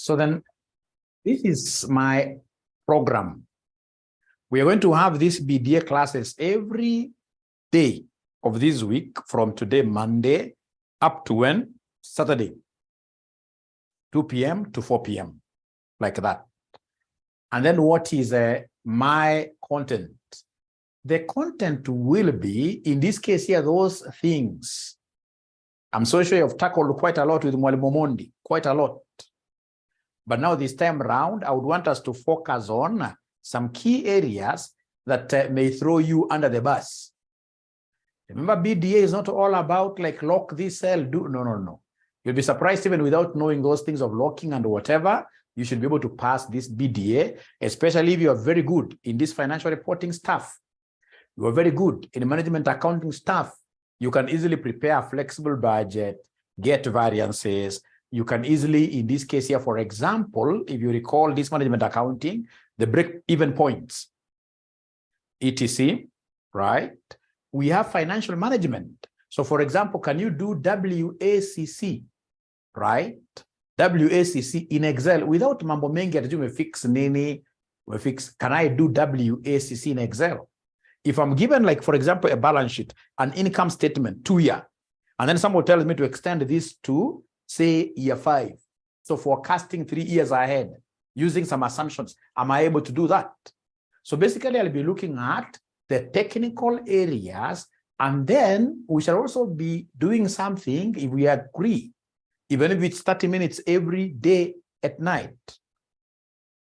So then this is my program. We are going to have these BDA classes every day of this week from today, Monday, up to when? Saturday, 2 p.m. to 4 p.m., like that. And then what is my content? The content will be, in this case here, those things. I'm so sure you've tackled quite a lot with Mwalimu Mondi, quite a lot. But now this time around, I would want us to focus on some key areas that may throw you under the bus. Remember, BDA is not all about like lock this cell, no. You'll be surprised even without knowing those things of locking and whatever, you should be able to pass this BDA, especially if you are very good in this financial reporting stuff. You are very good in management accounting stuff. You can easily prepare a flexible budget, get variances. You can easily, in this case here, for example, if you recall this management accounting, the break-even points, etc., right? We have financial management. So for example, can you do WACC, right? WACC in Excel without mambo mengi ati fix nini, fix. Can I do WACC in Excel? If I'm given, like, for example, a balance sheet, an income statement, 2-year, and then someone tells me to extend this to, say, year 5. So forecasting 3 years ahead, using some assumptions, am I able to do that? So basically, I'll be looking at the technical areas, and then we shall also be doing something, if we agree, even if it's 30 minutes every day at night.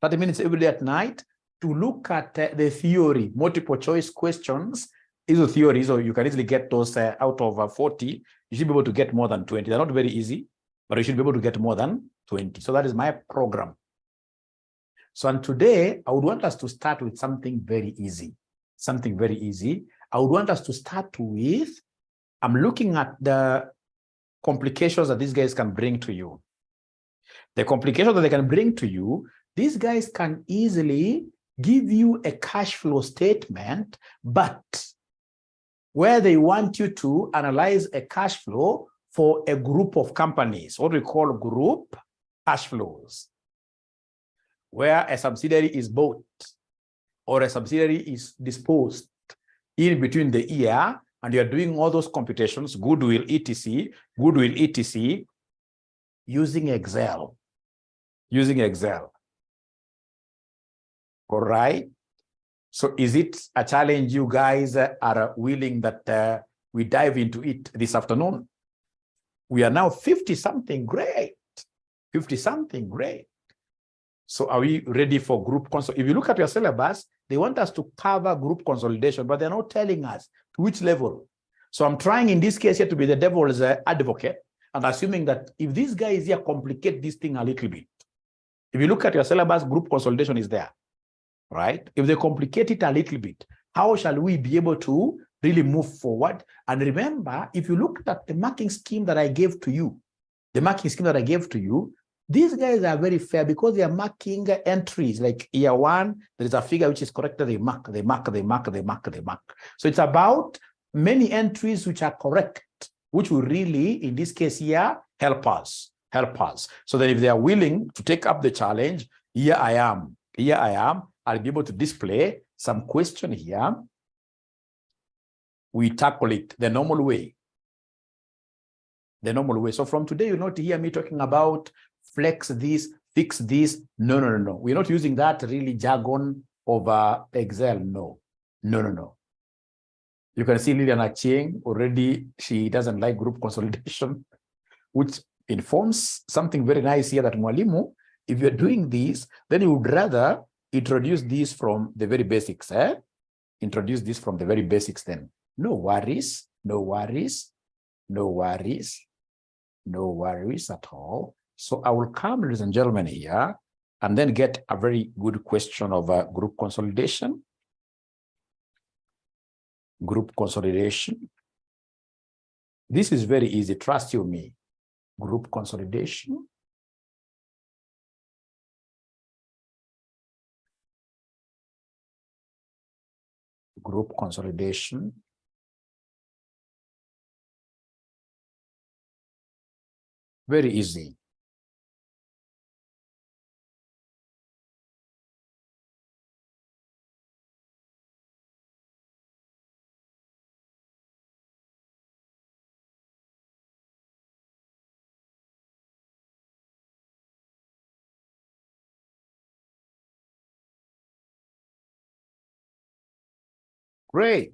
30 minutes every day at night, to look at the theory, multiple choice questions is a theory, so you can easily get those out of 40. You should be able to get more than 20. They're not very easy, but you should be able to get more than 20. So that is my program. So and today, I would want us to start with something very easy. Something very easy. I would want us to start with, I'm looking at the complications that these guys can bring to you. The complications that they can bring to you, these guys can easily give you a cash flow statement, but where they want you to analyze a cash flow for a group of companies, what we call group cash flows, where a subsidiary is bought or a subsidiary is disposed in between the year, and you're doing all those computations, goodwill, etc., using Excel. Using Excel. All right. So is it a challenge you guys are willing that we dive into it this afternoon? We are now 50-something, great. 50-something, great. So are we ready for group consolidation? If you look at your syllabus, they want us to cover group consolidation, but they're not telling us to which level. So I'm trying in this case here to be the devil's advocate and assuming that if these guys here complicate this thing a little bit, if you look at your syllabus, group consolidation is there, right? If they complicate it a little bit, how shall we be able to really move forward? And remember, if you looked at the marking scheme that I gave to you, these guys are very fair because they are marking entries. Like year 1, there is a figure which is correct. They mark. So it's about many entries which are correct, which will really, in this case here, help us. So that if they are willing to take up the challenge, here I am. I'll be able to display some question here. We tackle it the normal way. So from today, you'll not hear me talking about flex this, fix this. No. We're not using that really jargon over Excel. No. You can see Lilian Achieng already, she doesn't like group consolidation, which informs something very nice here that Mwalimu, if you're doing this, then you would rather introduce this from the very basics. Introduce this from the very basics then. No worries at all. So I will come, ladies and gentlemen, here and then get a very good question of group consolidation. Group consolidation. This is very easy, trust you me. Group consolidation. Group consolidation. Very easy. Great.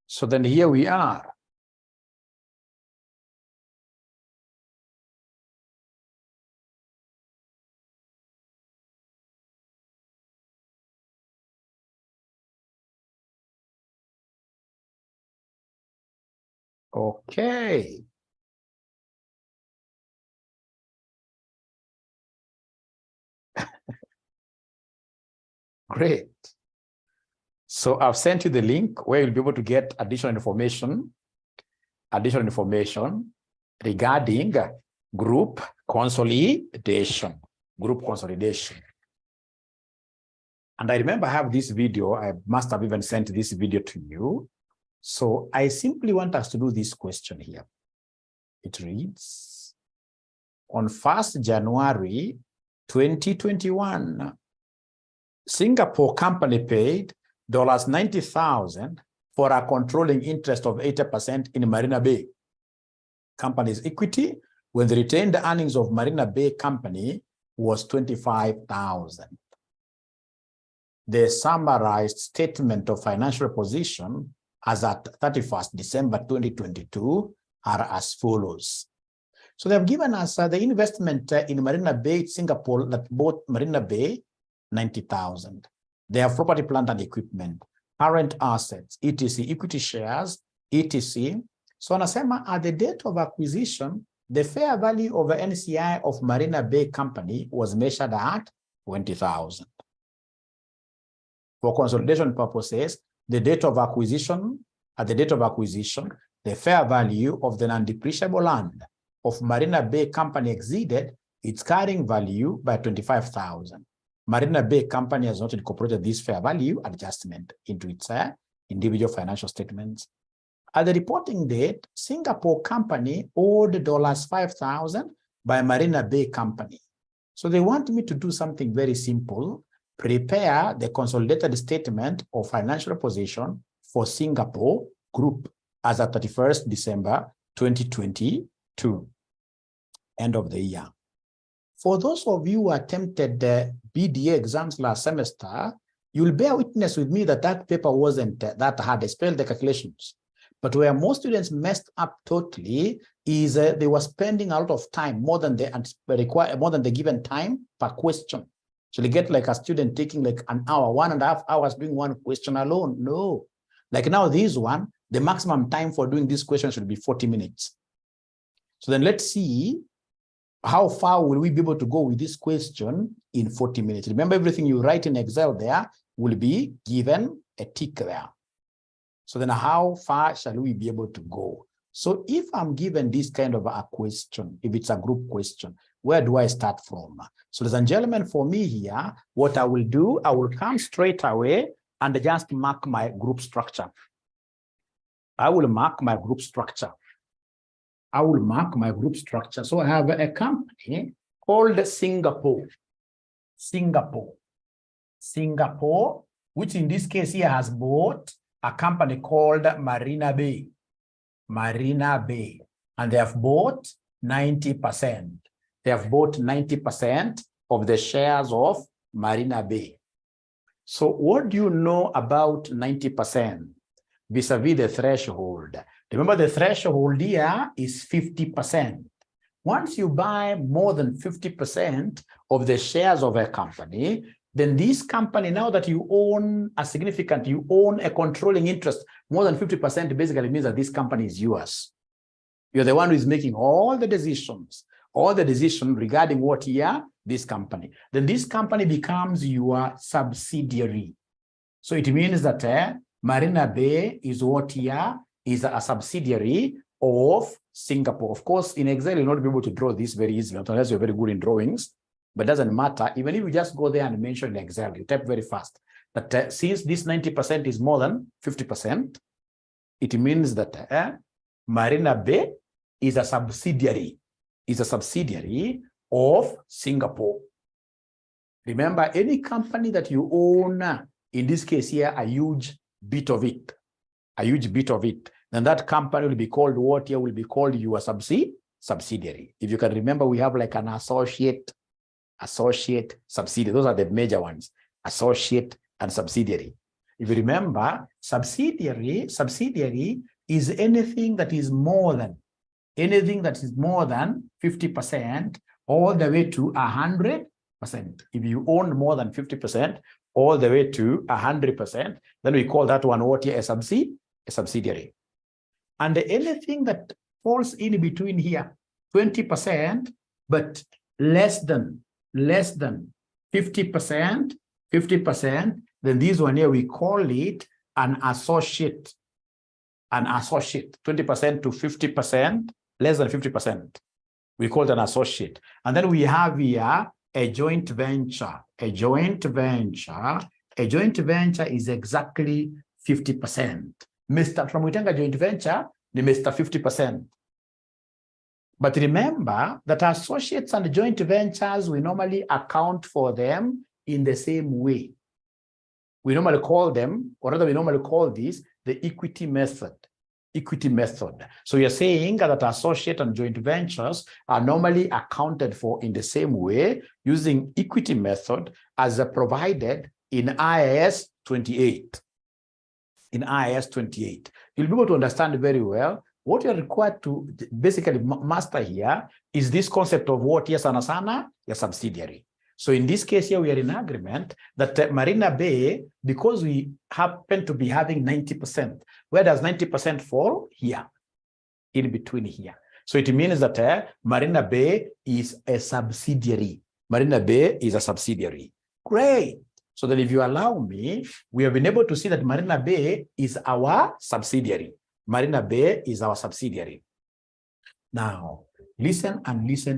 So then here we are. Okay. Great. So I've sent you the link where you'll be able to get additional information regarding group consolidation. And I remember I have this video. I must have even sent this video to you. So I simply want us to do this question here. It reads, on 1st January 2021, Singapore company paid $90,000 for a controlling interest of 80% in Marina Bay Company's equity when the retained earnings of Marina Bay Company was $25,000. The summarized statement of financial position as at 31st December 2022 are as follows. So they've given us the investment in Marina Bay, Singapore, that bought Marina Bay, $90,000. They have property, plant, and equipment, current assets, etc., equity shares, etc. So anasema at the date of acquisition, the fair value of the NCI of Marina Bay Company was measured at $20,000. For consolidation purposes, at the date of acquisition, the fair value of the non-depreciable land of Marina Bay Company exceeded its carrying value by $25,000. Marina Bay Company has not incorporated this fair value adjustment into its individual financial statements. At the reporting date, Singapore company owed $5,000 by Marina Bay Company. So they want me to do something very simple, prepare the consolidated statement of financial position for Singapore Group as at 31st December 2022, end of the year. For those of you who attempted the BDA exams last semester, you'll bear witness with me that that paper wasn't that hard. I spelled the calculations. But where most students messed up totally is they were spending a lot of time, more than the given time per question. So they get like a student taking like an hour, 1.5 hours doing one question alone. No. Like now this one, the maximum time for doing this question should be 40 minutes. So then let's see how far will we be able to go with this question in 40 minutes. Remember, everything you write in Excel there will be given a tick there. So then how far shall we be able to go? So if I'm given this kind of a question, if it's a group question, where do I start from? So ladies and gentlemen, for me here, what I will do, I will come straight away and just mark my group structure. I will mark my group structure. So I have a company called Singapore, which in this case here has bought a company called Marina Bay, and they have bought 90%. They have bought 90% of the shares of Marina Bay. So what do you know about 90% vis-a-vis the threshold? Remember, the threshold here is 50%. Once you buy more than 50% of the shares of a company, then this company, now that you own you own a controlling interest, more than 50% basically means that this company is yours. You're the one who is making all the decisions regarding what here, this company. Then this company becomes your subsidiary. So it means that Marina Bay is what here is a subsidiary of Singapore. Of course, in Excel, you'll not be able to draw this very easily, unless you're very good in drawings, but it doesn't matter. Even if you just go there and mention in Excel, you type very fast. That since this 90% is more than 50%, it means that Marina Bay is a subsidiary of Singapore. Remember, any company that you own, in this case here, a huge bit of it, then that company will be called what here will be called your subsidiary. If you can remember, we have like an associate, subsidiary. Those are the major ones, associate and subsidiary. If you remember, subsidiary is anything that is more than 50% all the way to 100%. If you own more than 50% all the way to 100%, then we call that one what here a subsidiary. And anything that falls in between here, 20%, but less than 50%, then this one here we call it an associate. 20% to 50%, less than 50%. We call it an associate. And then we have here a joint venture. A joint venture is exactly 50%. Mr. From Witenga joint venture, the Mr. 50%. But remember that associates and joint ventures, we normally account for them in the same way. We normally call them, or rather we normally call this the equity method. So you're saying that associate and joint ventures are normally accounted for in the same way using equity method as provided in IAS 28. In IAS 28, you'll be able to understand very well what you're required to basically master here is this concept of what yes anasana, your subsidiary. So in this case here, we are in agreement that Marina Bay, because we happen to be having 90%, where does 90% fall? Here, in between here. So it means that Marina Bay is a subsidiary. Marina Bay is a subsidiary. Great. So that if you allow me, we have been able to see that Marina Bay is our subsidiary. Marina Bay is our subsidiary. Now, listen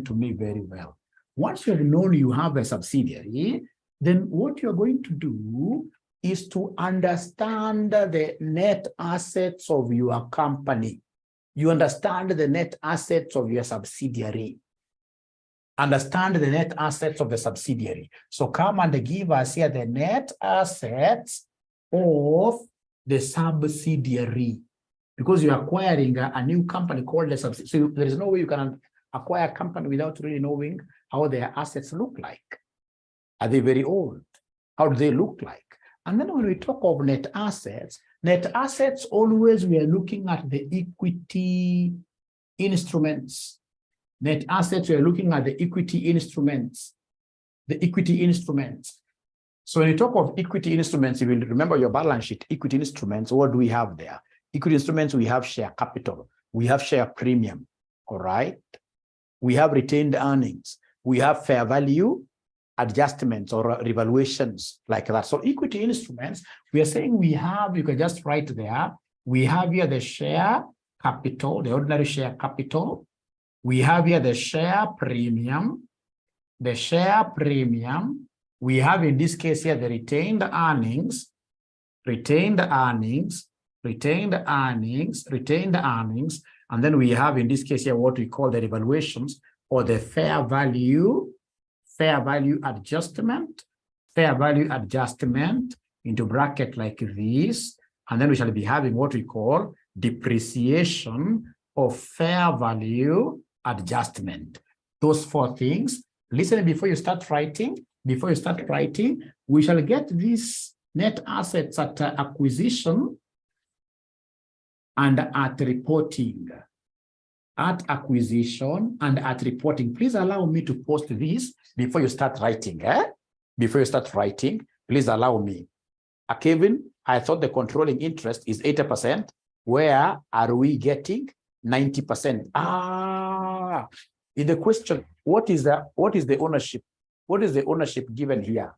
to me very well. Once you have known you have a subsidiary, then what you're going to do is to understand the net assets of your company. You understand the net assets of your subsidiary. Understand the net assets of the subsidiary. So come and give us here the net assets of the subsidiary. Because you're acquiring a new company called a subsidiary. So there is no way you can acquire a company without really knowing how their assets look like. Are they very old? How do they look like? And then when we talk of net assets always we are looking at the equity instruments. Net assets, we are looking at the equity instruments. So when you talk of equity instruments, you will remember your balance sheet, equity instruments, what do we have there? Equity instruments, we have share capital, we have share premium, all right? We have retained earnings, we have fair value adjustments or revaluations like that. So equity instruments, we are saying we have, you can just write there, we have here the share capital, the ordinary share capital. We have here the share premium. We have in this case here the retained earnings, and then we have in this case here what we call the revaluations or the fair value adjustment into bracket like this, and then we shall be having what we call depreciation of fair value adjustment. Those four things. Listen, before you start writing, we shall get these net assets at acquisition and at reporting. At acquisition and at reporting. Please allow me to post this before you start writing. Before you start writing, please allow me. Kevin, I thought the controlling interest is 80%. Where are we getting 90%? In the question, what is the ownership? What is the ownership given here?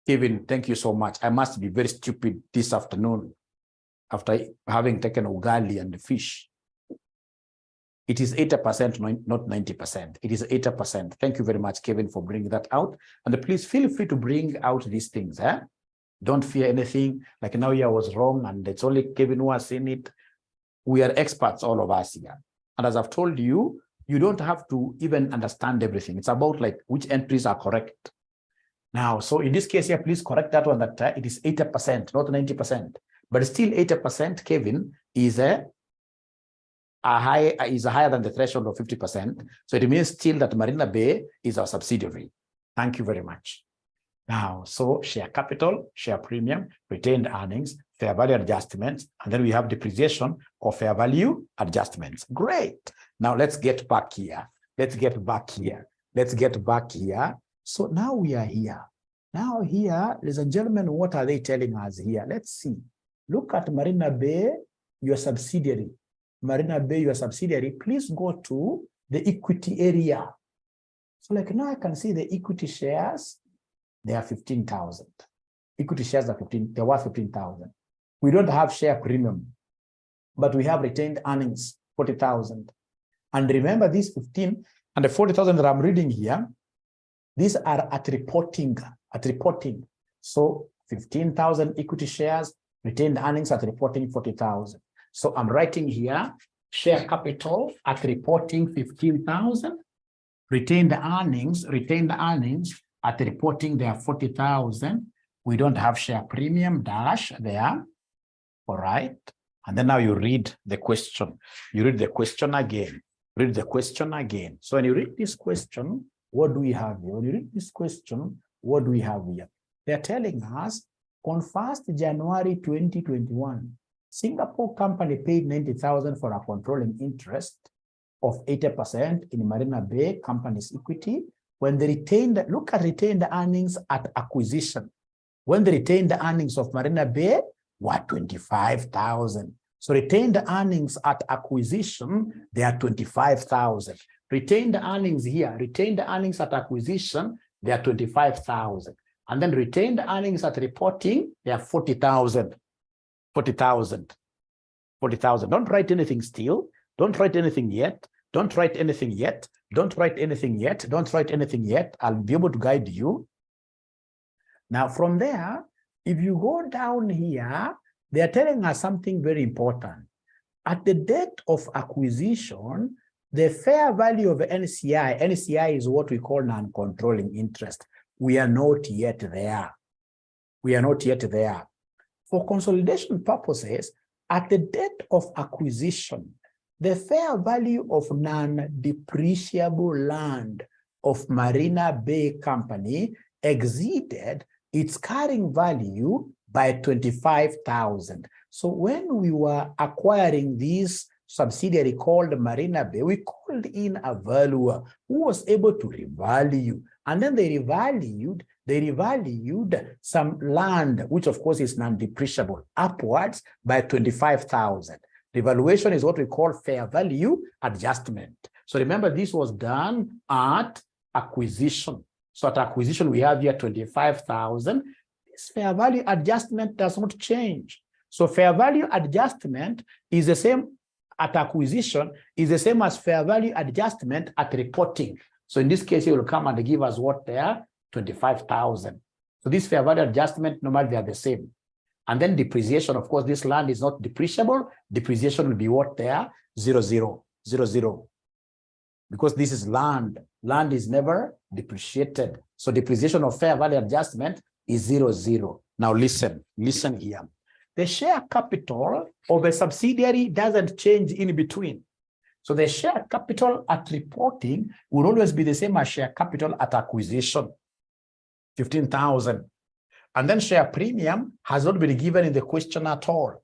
Kevin, thank you so much. I must be very stupid this afternoon after having taken ugali and fish. It is 80%, not 90%. It is 80%. Thank you very much, Kevin, for bringing that out. And please feel free to bring out these things. Don't fear anything. Like now I was wrong and it's only Kevin who has seen it. We are experts, all of us here. And as I've told you, you don't have to even understand everything. It's about like which entries are correct. Now, so in this case here, please correct that one that it is 80%, not 90%. But still 80%, Kevin, is higher than the threshold of 50%. So it means still that Marina Bay is our subsidiary. Thank you very much. Now, so share capital, share premium, retained earnings, fair value adjustments, and then we have depreciation or fair value adjustments. Great. Now let's get back here. Let's get back here. Let's get back here. So now we are here. Now here, ladies and gentlemen, what are they telling us here? Let's see. Look at Marina Bay, your subsidiary. Marina Bay, your subsidiary. Please go to the equity area. So like now I can see the equity shares. They are 15,000. Equity shares are 15, they're worth 15,000. We don't have share premium, but we have retained earnings, 40,000. And remember these 15 and the 40,000 that I'm reading here, these are at reporting. So 15,000 equity shares, retained earnings at reporting 40,000. So I'm writing here, share capital at reporting 15,000, retained earnings at reporting they are 40,000. We don't have share premium dash there. All right. And then now you read the question. You read the question again. Read the question again. So when you read this question, what do we have here? When you read this question, what do we have here? They're telling us on 1st January 2021, Singapore company paid 90,000 for a controlling interest of 80% in Marina Bay company's equity. When they retained, look at retained earnings at acquisition. When the retained earnings of Marina Bay were 25,000. So retained earnings at acquisition, they are 25,000. Retained earnings here, retained earnings at acquisition, they are 25,000. And then retained earnings at reporting, they are 40,000. 40,000. 40,000. Don't write anything still. Don't write anything yet. Don't write anything yet. Don't write anything yet. Don't write anything yet. I'll be able to guide you. Now, from there, if you go down here, they are telling us something very important. At the date of acquisition, the fair value of NCI is what we call non-controlling interest. We are not yet there. We are not yet there. For consolidation purposes, at the date of acquisition, the fair value of non-depreciable land of Marina Bay Company exceeded its carrying value by 25,000. So when we were acquiring this subsidiary called Marina Bay, we called in a valuer who was able to revalue. And then they revalued some land, which of course is non-depreciable, upwards by 25,000. The valuation is what we call fair value adjustment. So remember, this was done at acquisition. So at acquisition, we have here 25,000. This fair value adjustment does not change. So fair value adjustment is the same at acquisition, is the same as fair value adjustment at reporting. So in this case, it will come and give us what they are, 25,000. So this fair value adjustment, normally they are the same. And then depreciation, of course, this land is not depreciable. Depreciation will be what they are, 0, 0, 0, 0. Because this is land. Land is never depreciated. So depreciation of fair value adjustment is 0, 0. Now listen here. The share capital of a subsidiary doesn't change in between. So the share capital at reporting will always be the same as share capital at acquisition, 15,000. And then share premium has not been given in the question at all.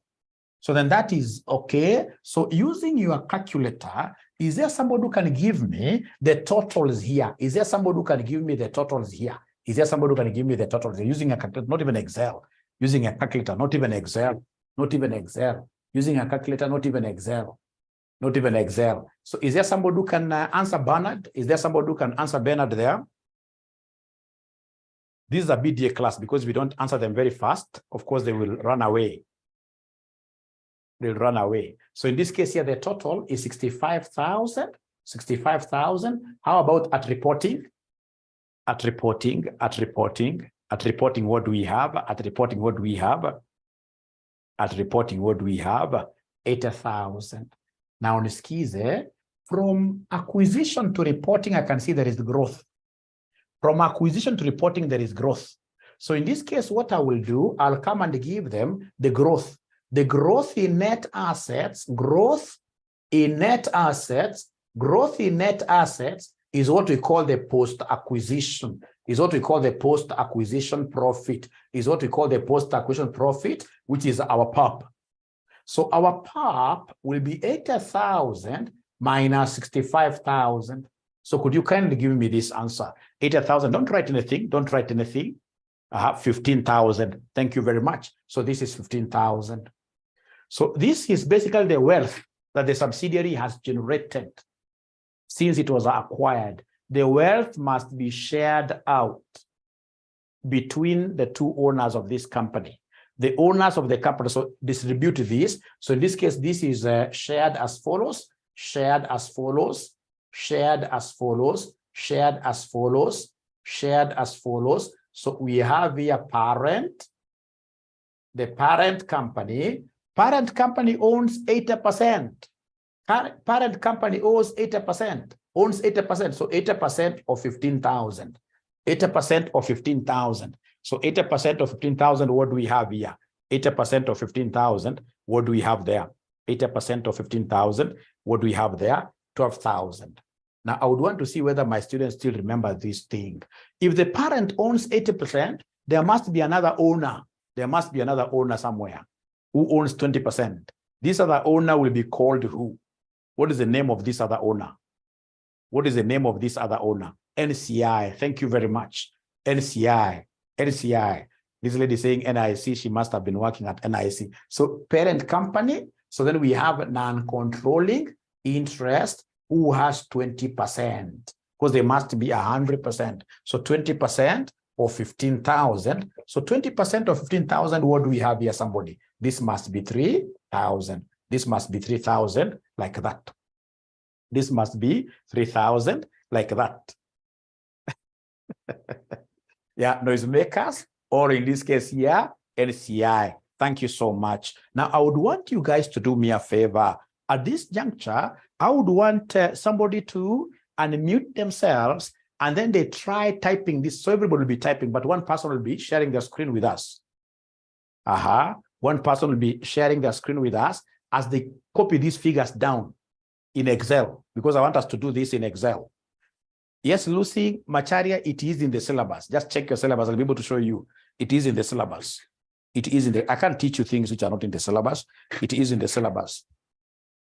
So then that is okay. So using your calculator, is there somebody who can give me the totals here? Is there somebody who can give me the totals here? Is there somebody who can give me the totals? Using a calculator, not even Excel. Using a calculator, not even Excel. Not even Excel. Using a calculator, not even Excel. Not even Excel. So is there somebody who can answer Bernard? Is there somebody who can answer Bernard there? This is a BDA class because we don't answer them very fast. Of course, they will run away. They'll run away. So in this case here, the total is 65,000. 65,000. How about at reporting? At reporting, what do we have? At reporting, what do we have? At reporting, what do we have? 80,000. Now, on Skize, from acquisition to reporting, I can see there is growth. From acquisition to reporting, there is growth. So in this case, what I will do, I'll come and give them the growth. The growth in net assets, growth in net assets is what we call the post-acquisition, is what we call the post-acquisition profit, is what we call the post-acquisition profit, which is our PAP. So our PAP will be 80,000 minus 65,000. So could you kindly give me this answer? 80,000, don't write anything, don't write anything. 15,000, thank you very much. So this is 15,000. So this is basically the wealth that the subsidiary has generated since it was acquired. The wealth must be shared out between the two owners of this company. The owners of the company, so distribute this. So in this case, this is shared as follows, shared as follows, shared as follows, shared as follows, shared as follows. So we have here parent, the parent company owns 80%. Parent company owns 80%, owns 80%. So 80% of 15,000, 80% of 15,000. So 80% of 15,000, what do we have here? 80% of 15,000, what do we have there? 80% of 15,000, what do we have there? 12,000. Now, I would want to see whether my students still remember this thing. If the parent owns 80%, there must be another owner. There must be another owner somewhere who owns 20%. This other owner will be called who? What is the name of this other owner? What is the name of this other owner? NCI. Thank you very much. NCI. NCI. This lady saying NIC, she must have been working at NIC. So parent company. So then we have non-controlling interest who has 20%, because they must be 100%. So 20% of 15,000. So 20% of 15,000, what do we have here, somebody? This must be 3,000. This must be 3,000 like that. This must be 3,000 like that. Yeah, noisemakers, or in this case here, LCI. Thank you so much. Now, I would want you guys to do me a favor. At this juncture, I would want somebody to unmute themselves, and then they try typing this. So everybody will be typing, but one person will be sharing their screen with us. One person will be sharing their screen with us as they copy these figures down in Excel, because I want us to do this in Excel. Yes, Lucy Macharia, it is in the syllabus. Just check your syllabus. I'll be able to show you. It is in the syllabus. It is in the, I can't teach you things which are not in the syllabus. It is in the syllabus.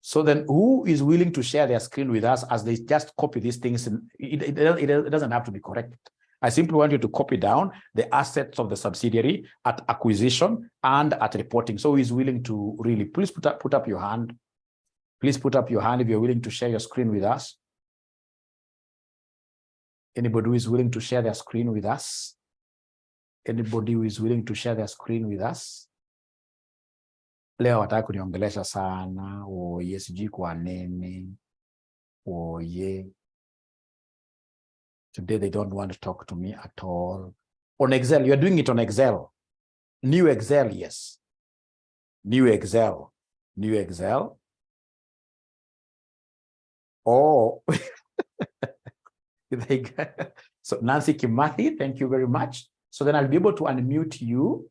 So then who is willing to share their screen with us as they just copy these things? And it doesn't have to be correct. I simply want you to copy down the assets of the subsidiary at acquisition and at reporting. So who is willing to really, please put up your hand. Please put up your hand if you're willing to share your screen with us. Anybody who is willing to share their screen with us? Anybody who is willing to share their screen with us? Leo wataka kuniongelesha sana. Oye, sijui kwa nini. Oye. Today they don't want to talk to me at all. On Excel, you're doing it on Excel. New Excel, yes. New Excel. New Excel. Oh. So Nancy Kimathi, thank you very much. So then I'll be able to unmute you.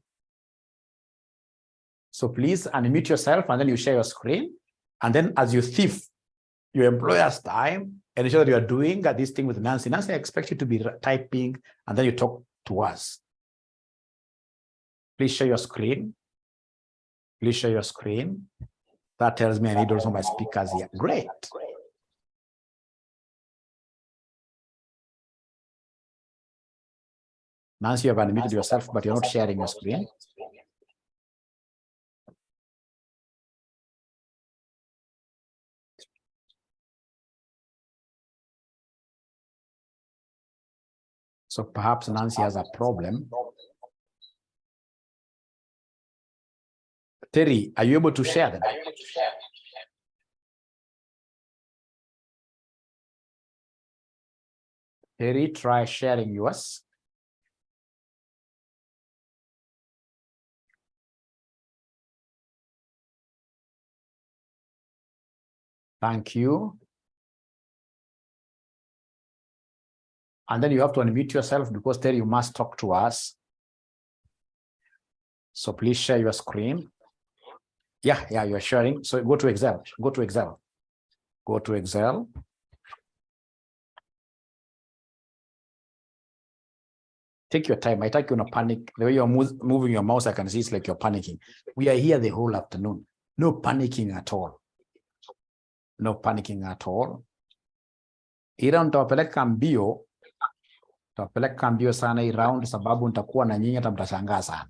So please unmute yourself, and then you share your screen. And then as you thief your employer's time and ensure that you are doing this thing with Nancy. Nancy, I expect you to be typing, and then you talk to us. Please share your screen. Please share your screen. That tells me I need also my speakers here. Great. Nancy, you have unmuted yourself, but you're not sharing your screen. So perhaps Nancy has a problem. Terry, are you able to share them? Terry, try sharing yours. Thank you. And then you have to unmute yourself, because Terry, you must talk to us. So please share your screen. Yeah, you're sharing. So go to Excel. Go to Excel. Go to Excel. Take your time. I take you on a panic. The way you're moving your mouse, I can see it's like you're panicking. We are here the whole afternoon. No panicking at all. No panicking at all. Ila nitawapeleka mbio. Nitawapeleka mbio sana hii round sababu nitakuwa na nyinyi hata mtashangaa sana.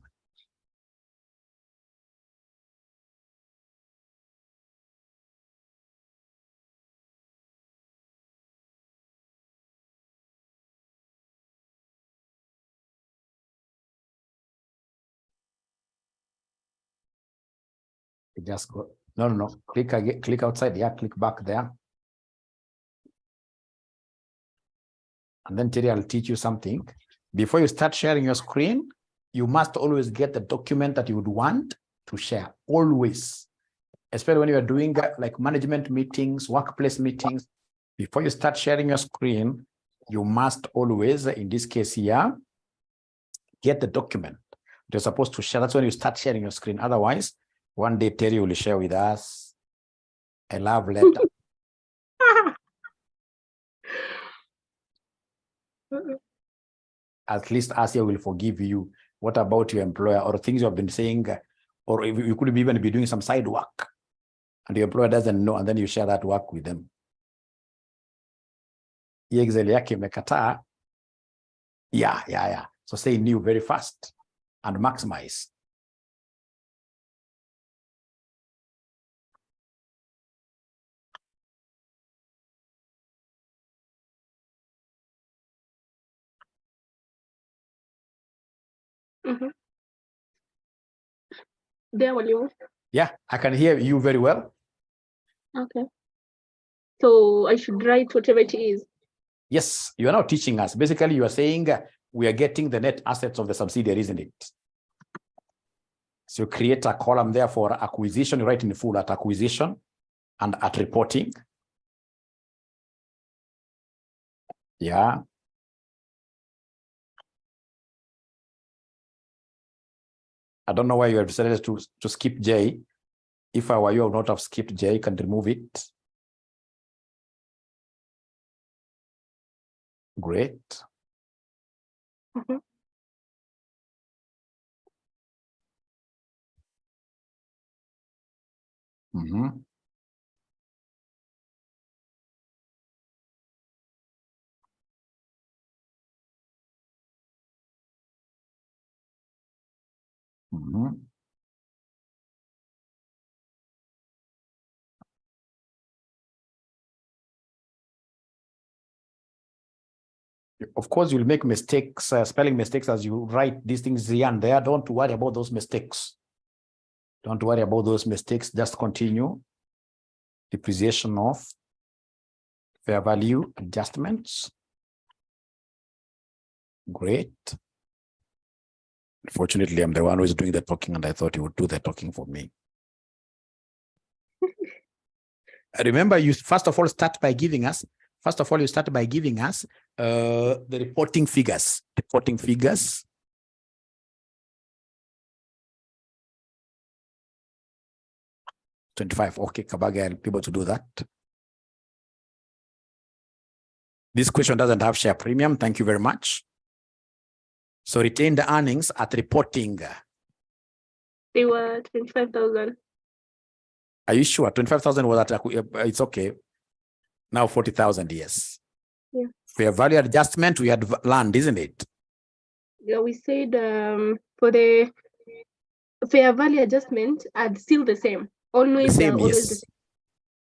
Just go. No. Click again. Click outside. Yeah, click back there. And then Terry, I'll teach you something. Before you start sharing your screen, you must always get the document that you would want to share. Always. Especially when you are doing like management meetings, workplace meetings. Before you start sharing your screen, you must always, in this case here, get the document you're supposed to share. That's when you start sharing your screen. Otherwise, one day Terry will share with us a love letter. At least Asia will forgive you. What about your employer or things you have been saying, or if you could even be doing some side work and your employer doesn't know, and then you share that work with them. Yeah. So say new very fast and maximize. There will you? Yeah, I can hear you very well. Okay. So I should write whatever it is. Yes, you are now teaching us. Basically, you are saying we are getting the net assets of the subsidiary, isn't it? So you create a column there for acquisition, you write in full at acquisition and at reporting. Yeah. I don't know why you have decided to skip J. If I were you, I would not have skipped J. You can remove it. Great. Of course, you'll make mistakes, spelling mistakes as you write these things here and there. Don't worry about those mistakes. Don't worry about those mistakes. Just continue. Depreciation of fair value adjustments. Great. Unfortunately, I'm the one who is doing the talking, and I thought you would do the talking for me. Remember, you first of all start by giving us the reporting figures. 25. Okay, Kabage, I'll be able to do that. This question doesn't have share premium. Thank you very much. So retained earnings at reporting. They were 25,000. Are you sure? 25,000 was at, it's okay. Now 40,000, yes. Yeah. Fair value adjustment, we had land, isn't it? Yeah, we said for the fair value adjustment, I'd still the same. Always the same, always yes. the same.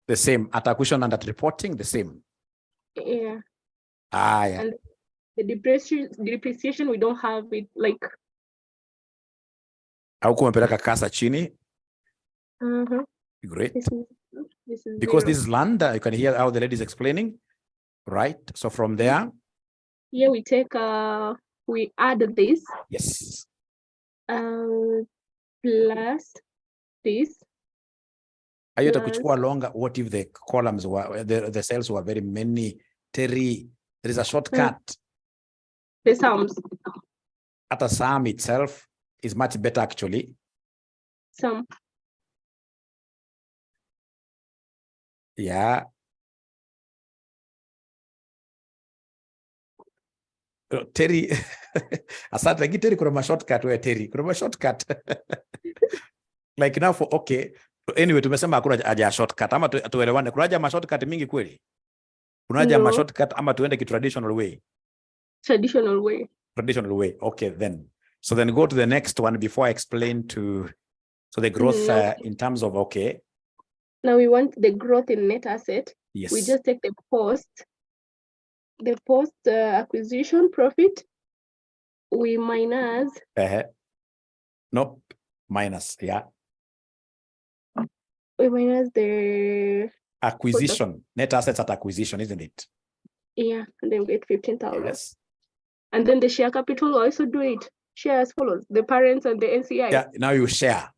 The same. At acquisition and at reporting, the same. Yeah. Yeah. And the depreciation, we don't have it like. Au kumepeleka kasa chini. Great. This is because zero. this is land, you can hear how the lady is explaining, right? So from there. Here we take, we add this. Yes. Plus this. Ayota kuchukua longer. What if the columns were, the cells were very many? Terry, there is a shortcut. The sums. At a sum itself is much better actually. Sum. Yeah. Terry, asante, lakini Terry kuna shortcut wewe Terry. Kuna shortcut. Like now for okay. Anyway, tumesema hakuna haja shortcut ama tuelewane. Kuna haja shortcut mingi kweli? Kuna haja shortcut ama tuende ki traditional way? Traditional way. Traditional way. Okay, then. So then go to the next one before I explain to the growth in terms of okay. Now we want the growth in net asset. Yes. We just take the post acquisition profit. We minus. Nope. Minus. Yeah. We minus the acquisition, net assets at acquisition, isn't it? Yeah, and then we get 15,000. Yes. And then the share capital will also do it. Share as follows: the parents and the NCI. Yeah. Now you share.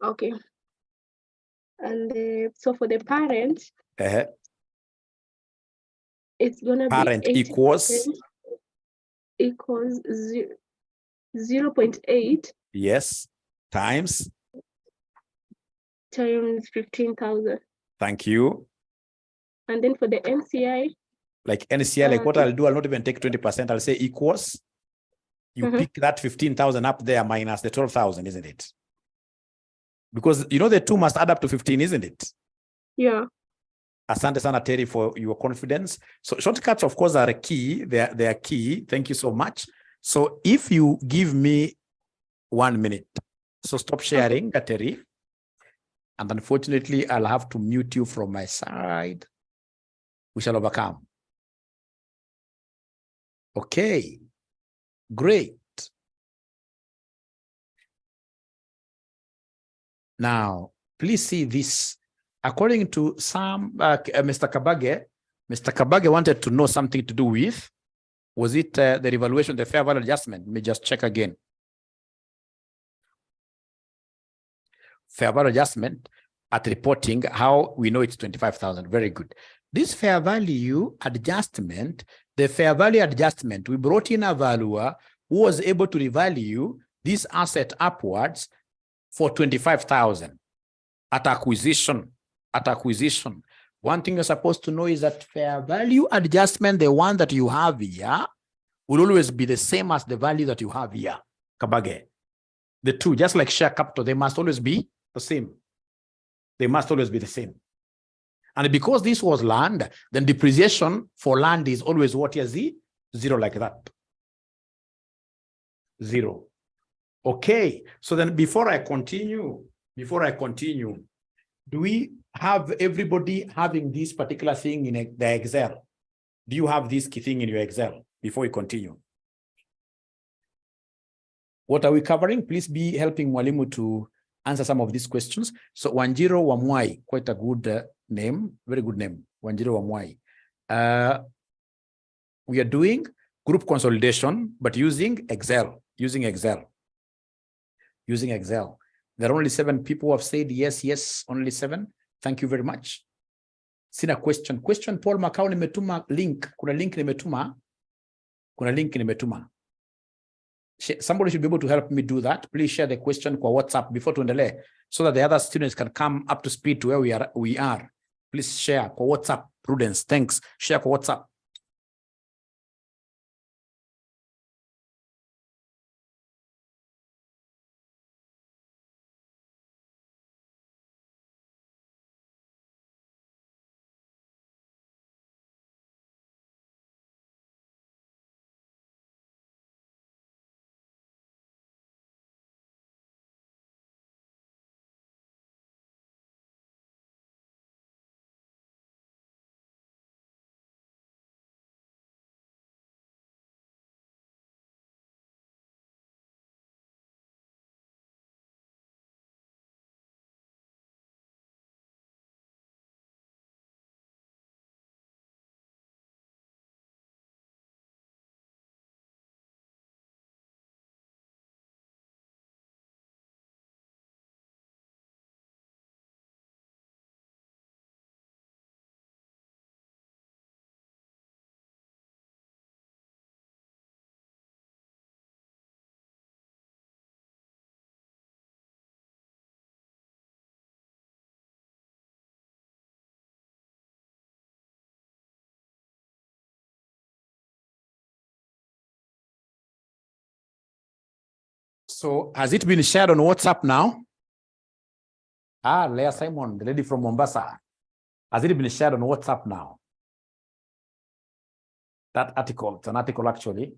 Okay. And so for the parent, it's gonna parent be equals 0.8. Yes. Times 15,000. Thank you. And then for the NCI, like NCI, like what I'll do, I'll not even take 20%. I'll say equals. You pick that 15,000 up there minus the 12,000, isn't it? Because you know the two must add up to 15, isn't it? Yeah. Asante sana Terry for your confidence. So shortcuts, of course, are key. They are key. Thank you so much. So if you give me 1 minute, so stop sharing, Terry. And unfortunately, I'll have to mute you from my side. We shall overcome. Okay, great. Now, please see this. According to some, Mr. Kabage wanted to know something to do with, was it the revaluation, the fair value adjustment? Let me just check again. Fair value adjustment at reporting, how we know it's 25,000. Very good. This fair value adjustment, the fair value adjustment, we brought in a valuer who was able to revalue this asset upwards for 25,000 at acquisition. One thing you're supposed to know is that fair value adjustment, the one that you have here, will always be the same as the value that you have here, Kabage. The two, just like share capital, they must always be the same. They must always be the same. And because this was land, then depreciation for land is always what is zero, like that. Zero. Okay. So then before I continue, do we have everybody having this particular thing in the Excel? Do you have this key thing in your Excel before we continue? What are we covering? Please be helping Mwalimu to answer some of these questions. So Wanjiro Wamwai, quite a good name, very good name, Wanjiro Wamwai. We are doing group consolidation, but using Excel. There are only 7 people who have said yes, only 7. Thank you very much. Sina question. Paul Macau nimetuma link. Kuna link nimetuma. Somebody should be able to help me do that. Please share the question kwa WhatsApp before tuendelee, so that the other students can come up to speed to where we are. Please share kwa WhatsApp. Prudence, thanks. Share kwa WhatsApp. So has it been shared on WhatsApp now? Ah, Leah Simon, the lady from Mombasa. Has it been shared on WhatsApp now? That article, it's an article actually.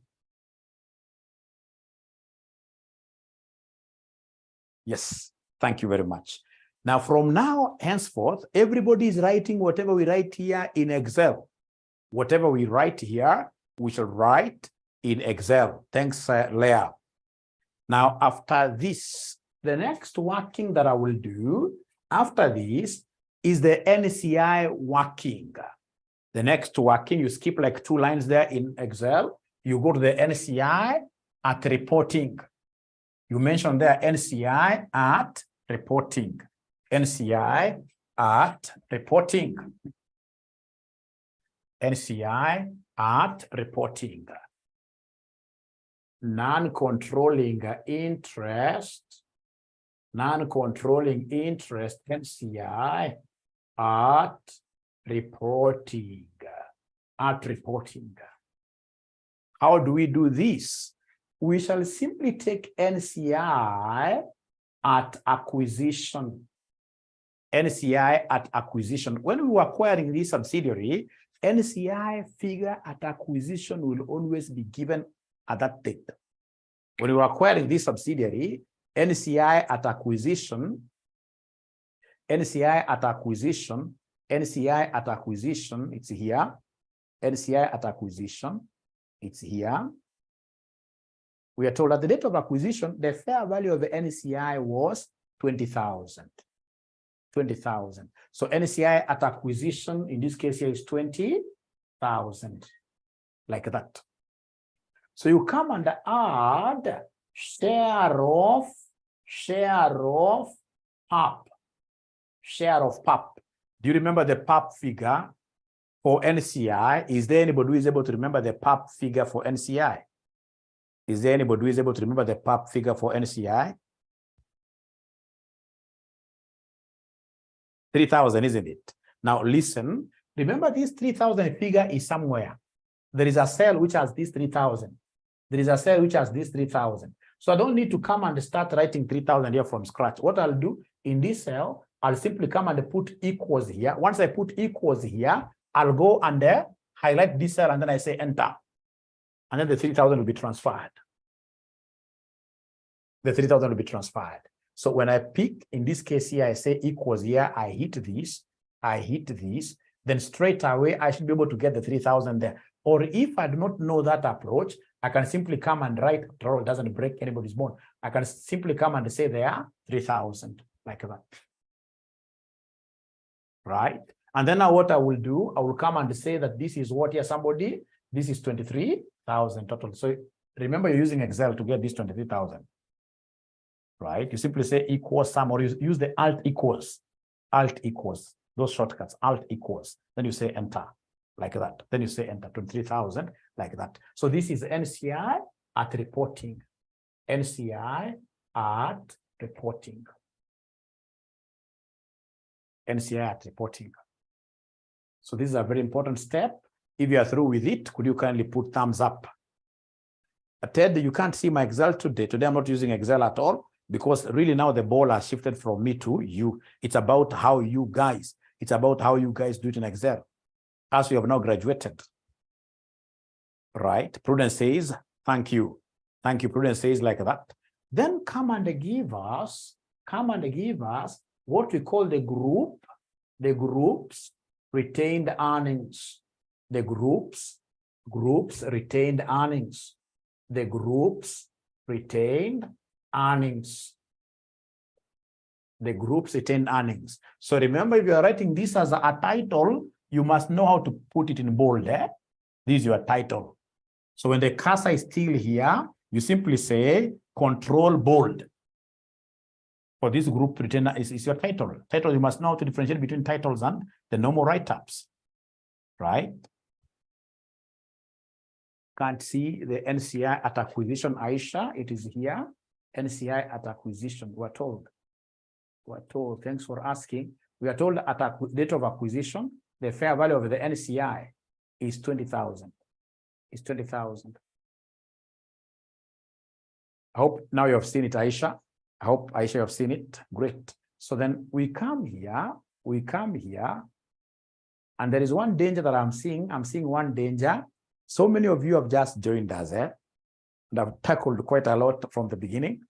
Yes, thank you very much. Now, from now henceforth, everybody is writing whatever we write here in Excel. Whatever we write here, we shall write in Excel. Thanks, Leah. Now, after this, the next working that I will do after this is the NCI working. The next working, you skip like 2 lines there in Excel. You go to the NCI at reporting. You mention there NCI at reporting. NCI at reporting. NCI at reporting. Non-controlling interest. Non-controlling interest, NCI at reporting. At reporting. How do we do this? We shall simply take NCI at acquisition. NCI at acquisition. When we were acquiring this subsidiary, NCI figure at acquisition will always be given at that date. When we were acquiring this subsidiary, NCI at acquisition, NCI at acquisition, NCI at acquisition, it's here. NCI at acquisition, it's here. We are told at the date of acquisition, the fair value of the NCI was 20,000. 20,000. So NCI at acquisition, in this case here, is 20,000, like that. So you come and add share of PAP. Share of PAP. Do you remember the PAP figure for NCI? Is there anybody who is able to remember the PAP figure for NCI? Is there anybody who is able to remember the PAP figure for NCI? 3,000, isn't it? Now listen, remember this 3,000 figure is somewhere. There is a cell which has this 3,000. There is a cell which has this 3,000. So I don't need to come and start writing 3,000 here from scratch. What I'll do in this cell, I'll simply come and put equals here. Once I put equals here, I'll go and highlight this cell and then I say enter. And then the 3,000 will be transferred. The 3,000 will be transferred. So when I pick, in this case here, I say equals here, I hit this, then straight away, I should be able to get the 3,000 there. Or if I do not know that approach, I can simply come and write, it doesn't break anybody's bone. I can simply come and say there, 3,000, like that. Right? And then now what I will do, I will come and say that this is what here, somebody, this is 23,000 total. So remember, you're using Excel to get this 23,000. Right? You simply say equals sum, or use the alt equals, those shortcuts, alt equals. Then you say enter, like that. Then you say enter, 23,000, like that. So this is NCI at reporting. NCI at reporting. NCI at reporting. So this is a very important step. If you are through with it, could you kindly put thumbs up? Ted, you can't see my Excel today. Today I'm not using Excel at all, because really now the ball has shifted from me to you. It's about how you guys, do it in Excel. As we have now graduated. Right? Prudence says, thank you. Thank you. Prudence says like that. Then come and give us what we call the groups retained earnings. The groups retained earnings. The groups retained earnings. The groups retained earnings. So remember, if you are writing this as a title, you must know how to put it in bold. This is your title. So when the cursor is still here, you simply say control bold. For this group retained is your title. Title, you must know how to differentiate between titles and the normal write-ups. Right? Can't see the NCI at acquisition, Aisha. It is here. NCI at acquisition, we're told. Thanks for asking. We are told at date of acquisition, the fair value of the NCI is 20,000. Is 20,000. I hope now you have seen it, Aisha. I hope, Aisha, you have seen it. Great. So then we come here, and there is one danger that I'm seeing. I'm seeing one danger. So many of you have just joined us, and I've tackled quite a lot from the beginning.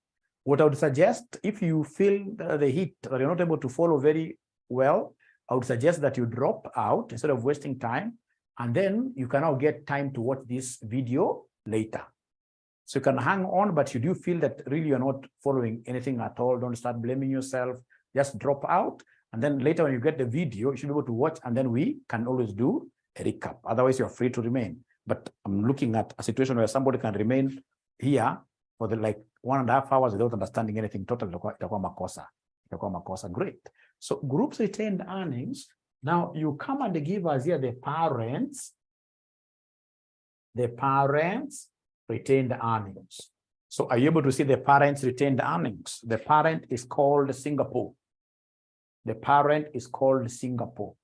What I would suggest, if you feel the heat that you're not able to follow very well, I would suggest that you drop out instead of wasting time, and then you can now get time to watch this video later. So you can hang on, but you do feel that really you're not following anything at all, don't start blaming yourself. Just drop out. And then later when you get the video, you should be able to watch, and then we can always do a recap. Otherwise, you're free to remain. But I'm looking at a situation where somebody can remain here for the like 1.5 hours without understanding anything. Totally, itakuwa makosa. Great. So groups retained earnings. Now you come and give us here the parents retained earnings. So are you able to see the parents retained earnings? The parent is called Singapore. The parent is called Singapore.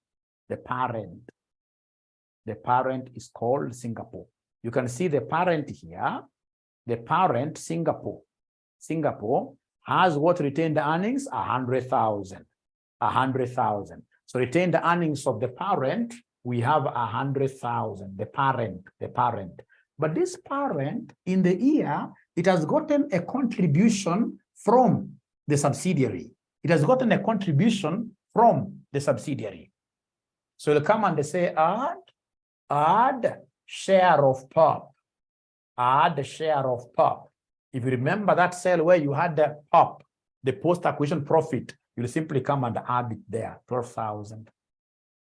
The parent is called Singapore. You can see the parent here. The parent, Singapore. Singapore has what retained earnings? 100,000. 100,000. So retained earnings of the parent, we have 100,000. The parent. But this parent, in the year, it has gotten a contribution from the subsidiary. It has gotten a contribution from the subsidiary. So you'll come and they say, add share of POP. Add share of POP. If you remember that cell where you had the POP, the post-acquisition profit, you'll simply come and add it there, 12,000,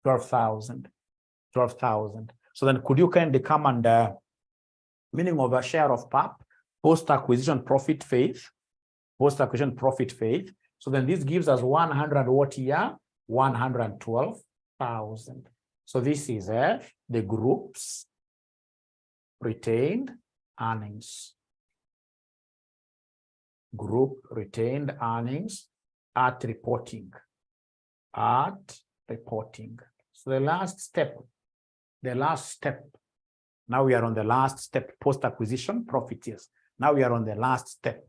12,000, 12,000. So then could you kindly come and meaning of a share of POP, post-acquisition profit faith, post-acquisition profit faith. So then this gives us 100 what year? 112,000. So this is the group's retained earnings. Group retained earnings at reporting. At reporting. So the last step. Now we are on the last step, post-acquisition profit. Yes. Now we are on the last step.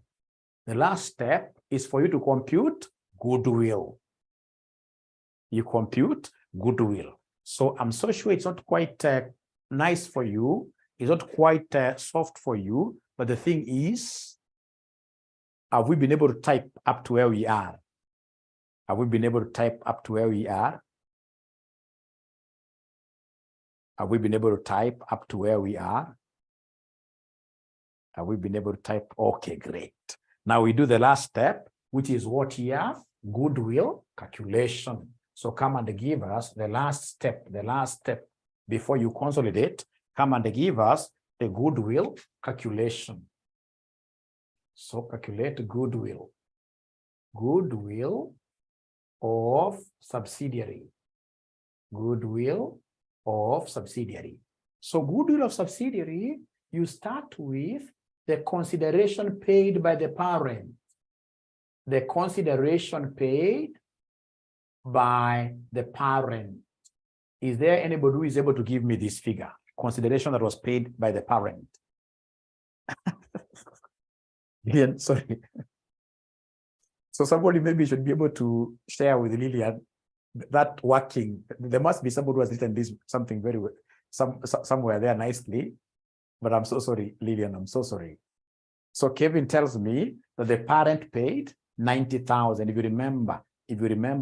The last step is for you to compute goodwill. You compute goodwill. So I'm so sure it's not quite nice for you. It's not quite soft for you. But the thing is, have we been able to type up to where we are? Have we been able to type up to where we are? Have we been able to type up to where we are? Have we been able to type? Okay, great. Now we do the last step, which is what here? Goodwill calculation. So come and give us the last step before you consolidate. Come and give us the goodwill calculation. So calculate goodwill. Goodwill of subsidiary. Goodwill of subsidiary. So goodwill of subsidiary, you start with the consideration paid by the parent. The consideration paid by the parent. Is there anybody who is able to give me this figure? Consideration that was paid by the parent. Lillian, sorry. So somebody maybe should be able to share with Lillian that working. There must be somebody who has written this something very well, somewhere there nicely. But I'm so sorry, Lillian, I'm so sorry. So Kevin tells me that the parent paid 90,000. If you remember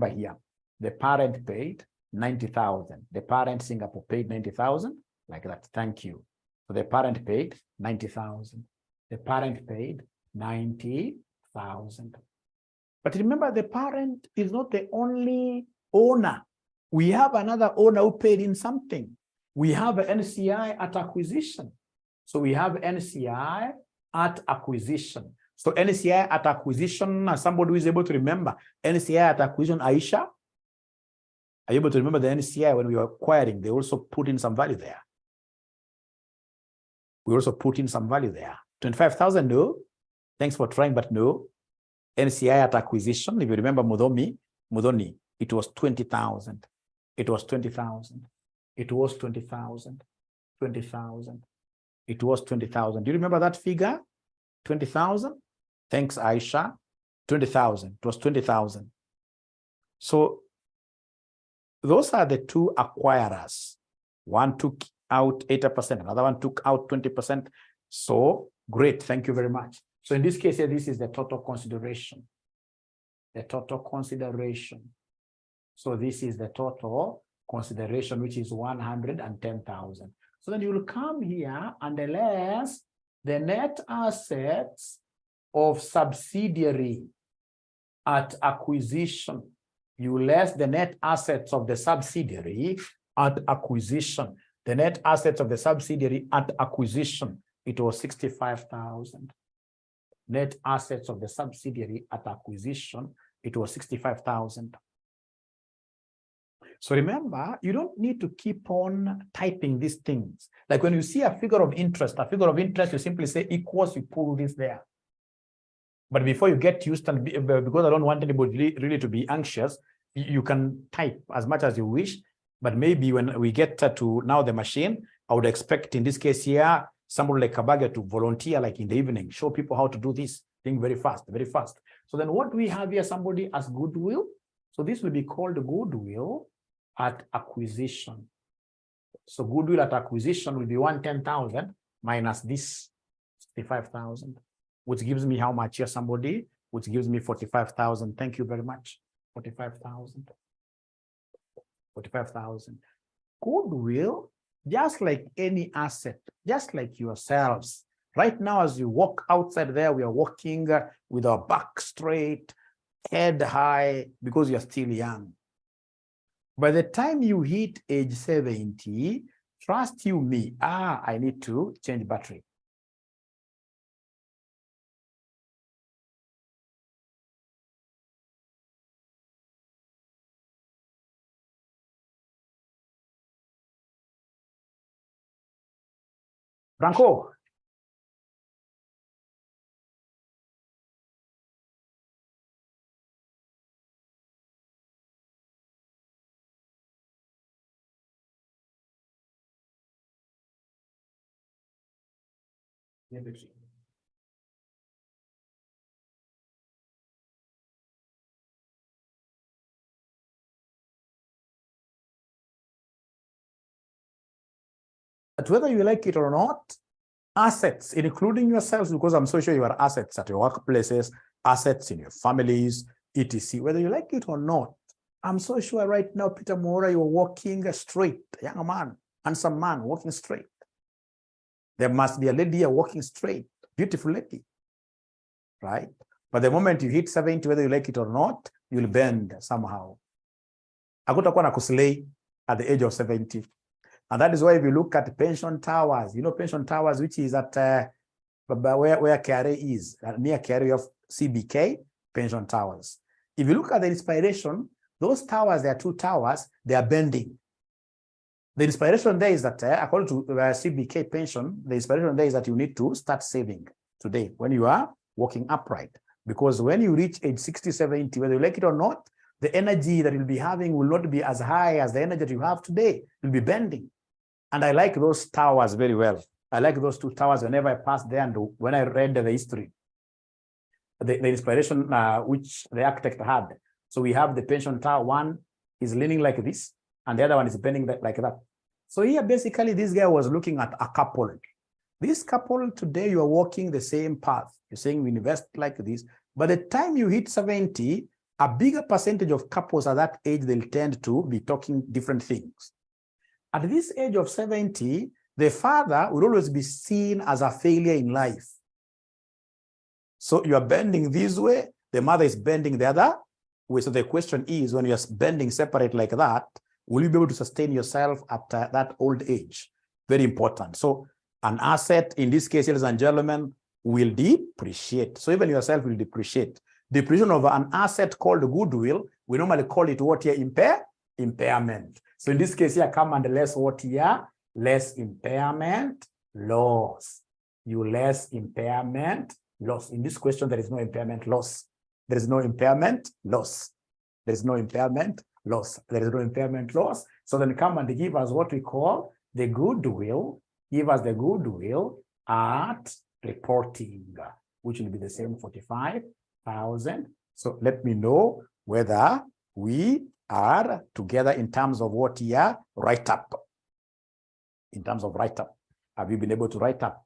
here, the parent paid 90,000. The parent Singapore paid 90,000, like that. Thank you. So the parent paid 90,000. The parent paid 90,000. But remember, the parent is not the only owner. We have another owner who paid in something. We have NCI at acquisition. So we have NCI at acquisition. So NCI at acquisition, somebody who is able to remember NCI at acquisition, Aisha? Are you able to remember the NCI when we were acquiring? They also put in some value there. We also put in some value there. 25,000, no. Thanks for trying, but no. NCI at acquisition, if you remember Mudhoni, it was 20,000. It was 20,000. It was 20,000. 20,000. It was 20,000. Do you remember that figure? 20,000? Thanks, Aisha. 20,000. It was 20,000. So those are the two acquirers. One took out 80%, another one took out 20%. So great, thank you very much. So in this case here, this is the total consideration. The total consideration. So this is the total consideration, which is 110,000. So then you will come here and less the net assets of subsidiary at acquisition. You less the net assets of the subsidiary at acquisition. The net assets of the subsidiary at acquisition, it was 65,000. Net assets of the subsidiary at acquisition, it was 65,000. So remember, you don't need to keep on typing these things. Like when you see a figure of interest, you simply say equals, you pull this there. But before you get used, and because I don't want anybody really to be anxious, you can type as much as you wish. But maybe when we get to now the machine, I would expect in this case here, somebody like Kabaga to volunteer like in the evening, show people how to do this thing very fast, very fast. So then what we have here, somebody as goodwill. So this will be called goodwill at acquisition. So goodwill at acquisition will be 110,000 minus this 65,000, which gives me how much here, somebody, which gives me 45,000. Thank you very much. 45,000. 45,000. Goodwill, just like any asset, just like yourselves. Right now, as you walk outside there, we are walking with our back straight, head high, because you're still young. By the time you hit age 70, trust you me, I need to change battery. Franco. But whether you like it or not, assets, including yourselves, because I'm so sure you are assets at your workplaces, assets in your families, etc. Whether you like it or not, I'm so sure right now, Peter Moura, you're walking straight, young man, handsome man, walking straight. There must be a lady here walking straight, beautiful lady, right? But the moment you hit 70, whether you like it or not, you'll bend somehow. Hakutakuwa na kuslay at the age of 70. And that is why if you look at pension towers, you know pension towers, which is at where Kare is, near Kare of CBK, pension towers. If you look at the inspiration, those towers, there are two towers, they are bending. The inspiration there is that according to CBK pension, the inspiration there is that you need to start saving today when you are walking upright. Because when you reach age 60, 70, whether you like it or not, the energy that you'll be having will not be as high as the energy that you have today. You'll be bending. And I like those towers very well. I like those two towers whenever I pass there and when I read the history, the inspiration which the architect had. So we have the pension tower, one is leaning like this, and the other one is bending like that. So here, basically, this guy was looking at a couple. This couple today, you are walking the same path. You're saying we invest like this. By the time you hit 70, a bigger percentage of couples at that age, they'll tend to be talking different things. At this age of 70, the father will always be seen as a failure in life. So you are bending this way, the mother is bending the other way. So the question is, when you're bending separate like that, will you be able to sustain yourself at that old age? Very important. So an asset, in this case, ladies and gentlemen, will depreciate. So even yourself will depreciate. Depreciation of an asset called goodwill, we normally call it what here? Impairment. So in this case here, come and less what here? Less impairment loss. You less impairment loss. In this question, there is no impairment loss. There is no impairment loss. There is no impairment loss. There is no impairment loss. So then come and give us what we call the goodwill. Give us the goodwill at reporting. which will be the same 45,000. So let me know whether we are together in terms of what year write up. In terms of write up, have you been able to write up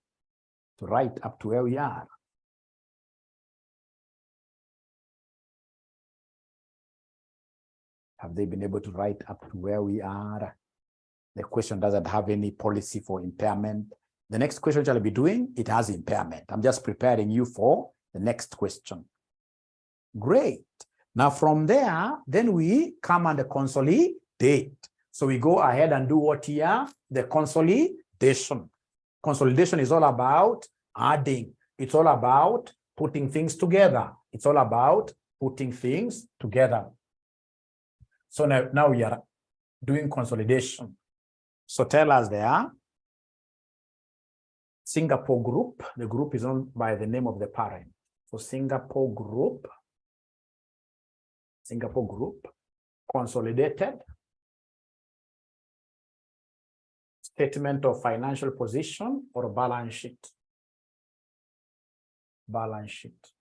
to where we are? Have they been able to write up to where we are? The question doesn't have any policy for impairment. The next question which I'll be doing, it has impairment. I'm just preparing you for the next question. Great. Now from there, then we come and consolidate. So we go ahead and do what here? The consolidation. Consolidation is all about adding. It's all about putting things together. It's all about putting things together. So now we are doing consolidation. So tell us there, Singapore Group, the group is owned by the name of the parent. So Singapore Group, consolidated statement of financial position or balance sheet. Balance sheet.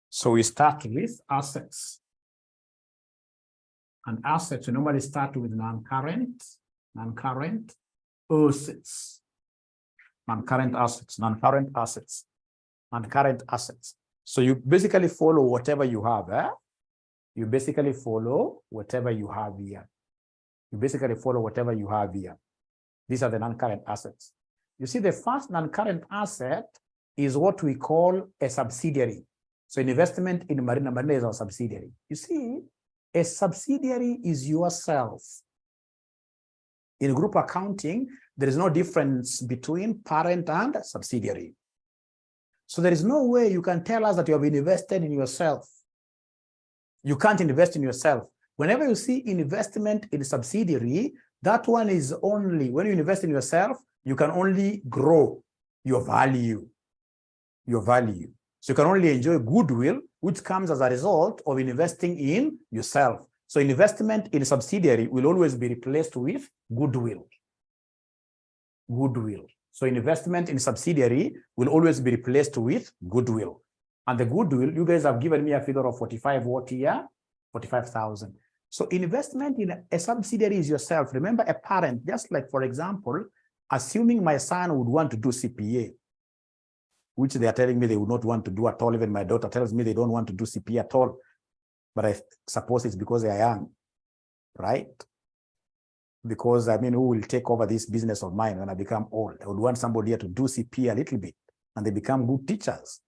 So we start with assets. And assets, we normally start with non-current assets. Non-current assets. So you basically follow whatever you have. You basically follow whatever you have here. These are the non-current assets. You see, the first non-current asset is what we call a subsidiary. So an investment in Marina is our subsidiary. You see, a subsidiary is yourself. In group accounting, there is no difference between parent and subsidiary. So there is no way you can tell us that you have invested in yourself. You can't invest in yourself. Whenever you see investment in a subsidiary, that one is only, when you invest in yourself, you can only grow your value. So you can only enjoy goodwill, which comes as a result of investing in yourself. So investment in a subsidiary will always be replaced with goodwill. So investment in subsidiary will always be replaced with goodwill. And the goodwill, you guys have given me a figure of 45,000. So investment in a subsidiary is yourself. Remember, a parent, just like, for example, assuming my son would want to do CPA, which they are telling me they would not want to do at all. Even my daughter tells me they don't want to do CPA at all. But I suppose it's because they are young, right? Because, I mean, who will take over this business of mine when I become old? I would want somebody here to do CPA a little bit, and they become good teachers.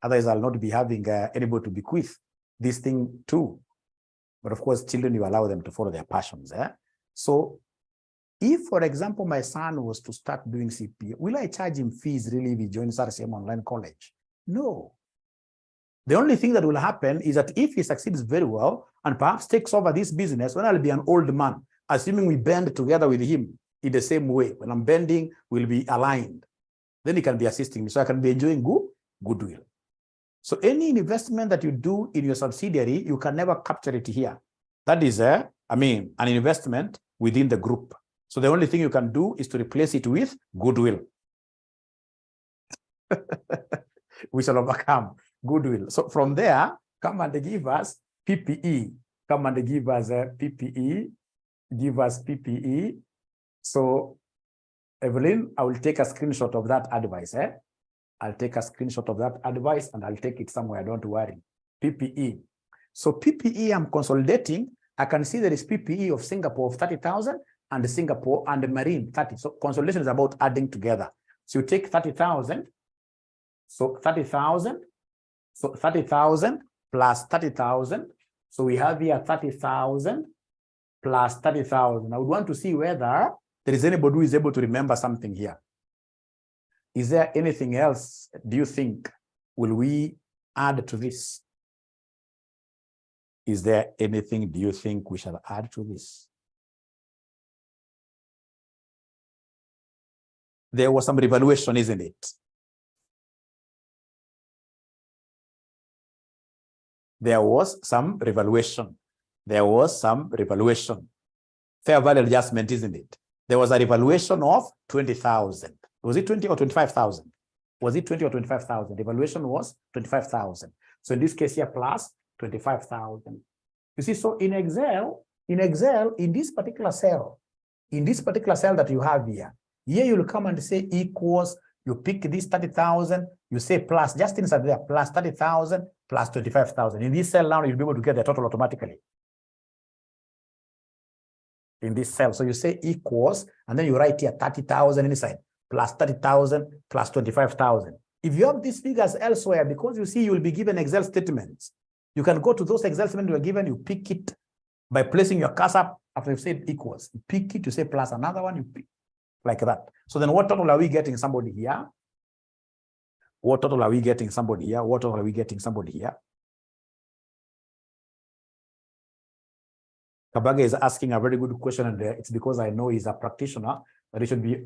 Otherwise, I'll not be having anybody to bequeath this thing to. But of course, children, you allow them to follow their passions. So if, for example, my son was to start doing CPA, will I charge him fees really if he joins RCM Online College? No. The only thing that will happen is that if he succeeds very well and perhaps takes over this business, when I'll be an old man, assuming we bend together with him in the same way, when I'm bending, we'll be aligned. Then he can be assisting me, so I can be enjoying goodwill. So any investment that you do in your subsidiary, you can never capture it here. That is, an investment within the group. So the only thing you can do is to replace it with goodwill. We shall overcome goodwill. So from there, come and give us PPE. Come and give us PPE. Give us PPE. So, Evelyn, I will take a screenshot of that advice. I'll take a screenshot of that advice and I'll take it somewhere. Don't worry. PPE. So PPE, I'm consolidating. I can see there is PPE of Singapore of 30,000 and Singapore and the Marine 30. So consolidation is about adding together. So you take 30,000. So 30,000. So 30,000 plus 30,000. So we have here 30,000 plus 30,000. I would want to see whether there is anybody who is able to remember something here. Is there anything else, do you think, will we add to this? Is there anything, do you think, we shall add to this? There was some revaluation, isn't it? There was some revaluation. Fair value adjustment, isn't it? There was a revaluation of 20,000. Was it 20 or 25,000? Was it 20 or 25,000? The evaluation was 25,000. So in this case here, plus 25,000. You see, so in Excel, in this particular cell that you have here you'll come and say equals, you pick this 30,000, you say plus, just inside there, plus 30,000 plus 25,000. In this cell now, you'll be able to get the total automatically. In this cell, so you say equals, and then you write here 30,000 inside, plus 30,000 plus 25,000. If you have these figures elsewhere, because you see, you'll be given Excel statements. You can go to those Excel statements you are given, you pick it by placing your cursor after you've said equals. You pick it, you say plus another one, you pick like that. So then what total are we getting somebody here? What total are we getting somebody here? What total are we getting somebody here? Kabaga is asking a very good question, and it's because I know he's a practitioner, but he should be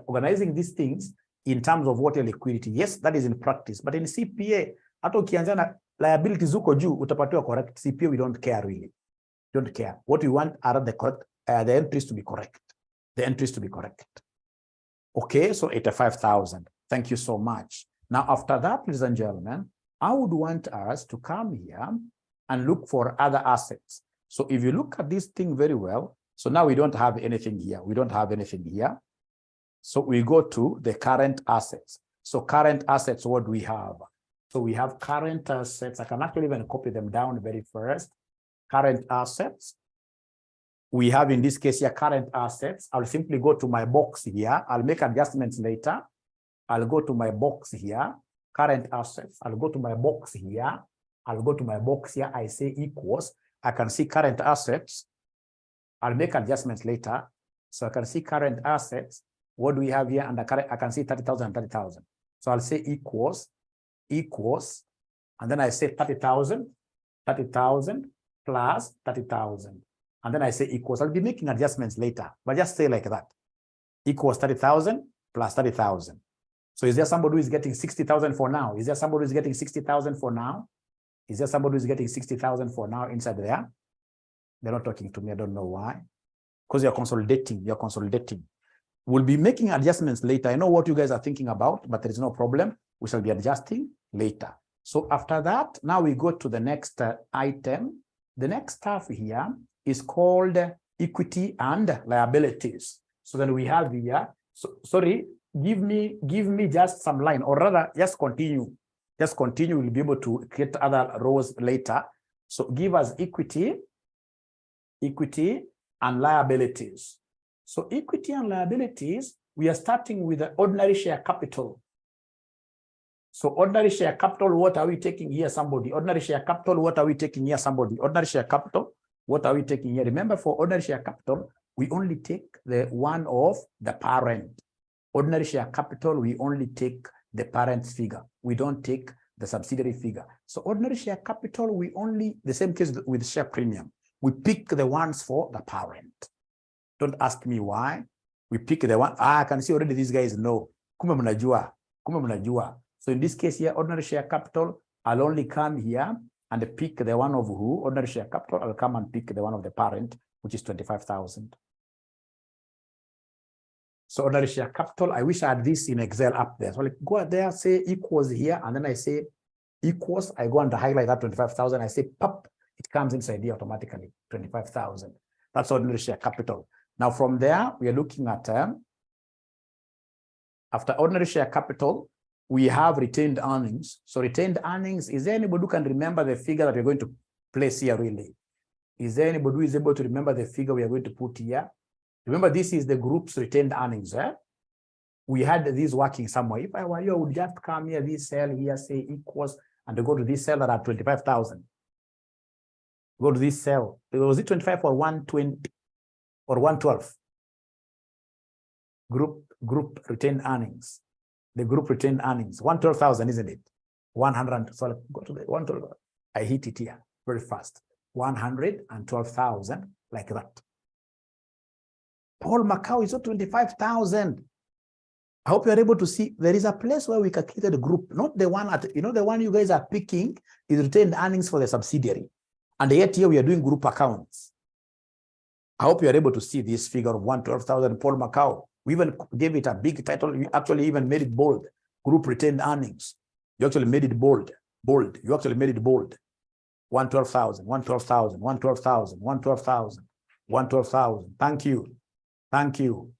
organizing these things in terms of water liquidity. Yes, that is in practice, but in CPA, hata ukianza na liabilities zuko juu, utapatiwa correct. CPA, we don't care really. Don't care. What we want are the correct, the entries to be correct. The entries to be correct. Okay, so 85,000. Thank you so much. Now, after that, ladies and gentlemen, I would want us to come here and look for other assets. So if you look at this thing very well, so now we don't have anything here. We don't have anything here. So we go to the current assets. So current assets, what do we have? So we have current assets. I can actually even copy them down very first. Current assets. We have in this case here current assets. I'll simply go to my box here. I'll make adjustments later. I'll go to my box here. Current assets. I'll go to my box here. I'll go to my box here. I say equals. I can see current assets. I'll make adjustments later. So I can see current assets. What do we have here? And I can see 30,000 and 30,000. So I'll say equals, and then I say 30,000 plus 30,000. And then I say equals. I'll be making adjustments later, but just say like that. Equals 30,000 plus 30,000. So is there somebody who is getting 60,000 for now? Is there somebody who is getting 60,000 for now? Is there somebody who is getting 60,000 for now inside there? They're not talking to me. I don't know why. Because you're consolidating. You're consolidating. We'll be making adjustments later. I know what you guys are thinking about, but there is no problem. We shall be adjusting later. So after that, now we go to the next item. The next stuff here is called equity and liabilities. So then we have here, so sorry, give me just some line, or rather just continue. Just continue, we'll be able to create other rows later. So give us equity and liabilities. So equity and liabilities, we are starting with the ordinary share capital. So ordinary share capital, what are we taking here, somebody? Ordinary share capital, what are we taking here, somebody? Ordinary share capital, what are we taking here? Remember, for ordinary share capital, we only take the one of the parent. Ordinary share capital, we only take the parent's figure. We don't take the subsidiary figure. So ordinary share capital, we only, the same case with share premium. We pick the ones for the parent. Don't ask me why. We pick the one. I can see already these guys know. Kumbe mnajua. So in this case here, ordinary share capital, I'll only come here and pick the one of who? Ordinary share capital, I'll come and pick the one of the parent, which is 25,000. So ordinary share capital, I wish I had this in Excel up there. So I'll go out there, say equals here, and then I say equals, I go and highlight that 25,000, I say pop, it comes inside here automatically, 25,000. That's ordinary share capital. Now from there, we are looking at, after ordinary share capital, we have retained earnings. So retained earnings, is there anybody who can remember the figure that we're going to place here really? Is there anybody who is able to remember the figure we are going to put here? Remember, this is the group's retained earnings. We had this working somewhere. If I were you, I would just come here, this cell here, say equals, and go to this cell that are 25,000. Go to this cell. Was it 25 or 120 or 112? Group retained earnings. The group retained earnings, 112,000, isn't it? 100. So I'll go to the 112. I hit it here very fast. 112,000, like that. Paul Macau is at 25,000. I hope you're able to see there is a place where we calculated the group, not the one at, the one you guys are picking is retained earnings for the subsidiary. And yet here we are doing group accounts. I hope you're able to see this figure of 112,000, Paul Macau. We even gave it a big title. You actually even made it bold. Group retained earnings. You actually made it bold. Bold. You actually made it bold. 112,000, 112,000, 112,000, 112,000, 112,000. Thank you. Thank you.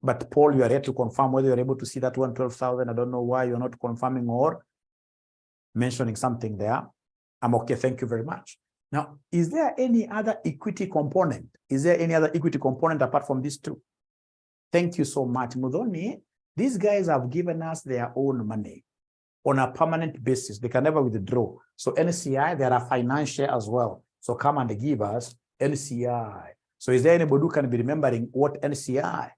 But Paul, you are here to confirm whether you're able to see that 112,000. I don't know why you're not confirming or mentioning something there. I'm okay. Thank you very much. Now, is there any other equity component? Is there any other equity component apart from these two? Thank you so much, Mudhoni. These guys have given us their own money on a permanent basis. They can never withdraw. So NCI, they are financial as well. So come and give us NCI. So is there anybody who can be remembering what NCI?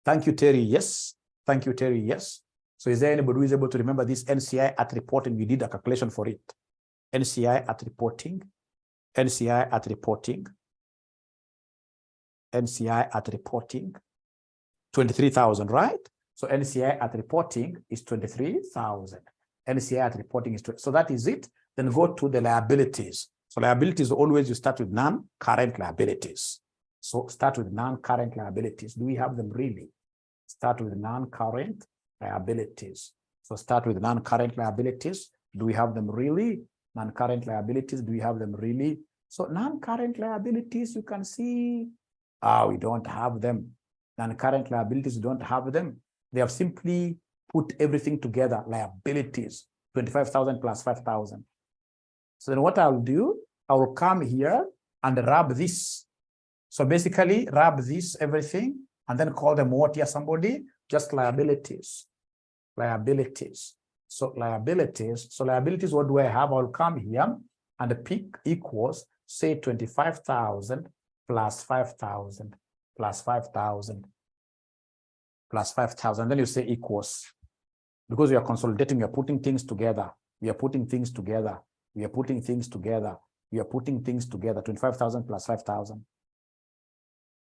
Thank you, Terry. Yes. Thank you, Terry. Yes. So is there anybody who is able to remember this NCI at reporting? We did a calculation for it. NCI at reporting. NCI at reporting. NCI at reporting. 23,000, right? So NCI at reporting is 23,000. NCI at reporting is 20. So that is it. Then go to the liabilities. So liabilities, always you start with non-current liabilities. So start with non-current liabilities. Do we have them really? Start with non-current liabilities. So start with non-current liabilities. Do we have them really? Non-current liabilities, do we have them really? So non-current liabilities, you can see, we don't have them. Non-current liabilities, we don't have them. They have simply put everything together, liabilities, 25,000 plus 5,000. So then what I'll do, I will come here and rub this. So basically rub this, everything, and then call them what here, somebody? Just liabilities. Liabilities. So liabilities. So liabilities, what do I have? I'll come here and pick equals, say 25,000 plus 5,000 plus 5,000 plus 5,000. Then you say equals. Because we are consolidating, we are putting things together. We are putting things together. We are putting things together. We are putting things together. 25,000 plus 5,000.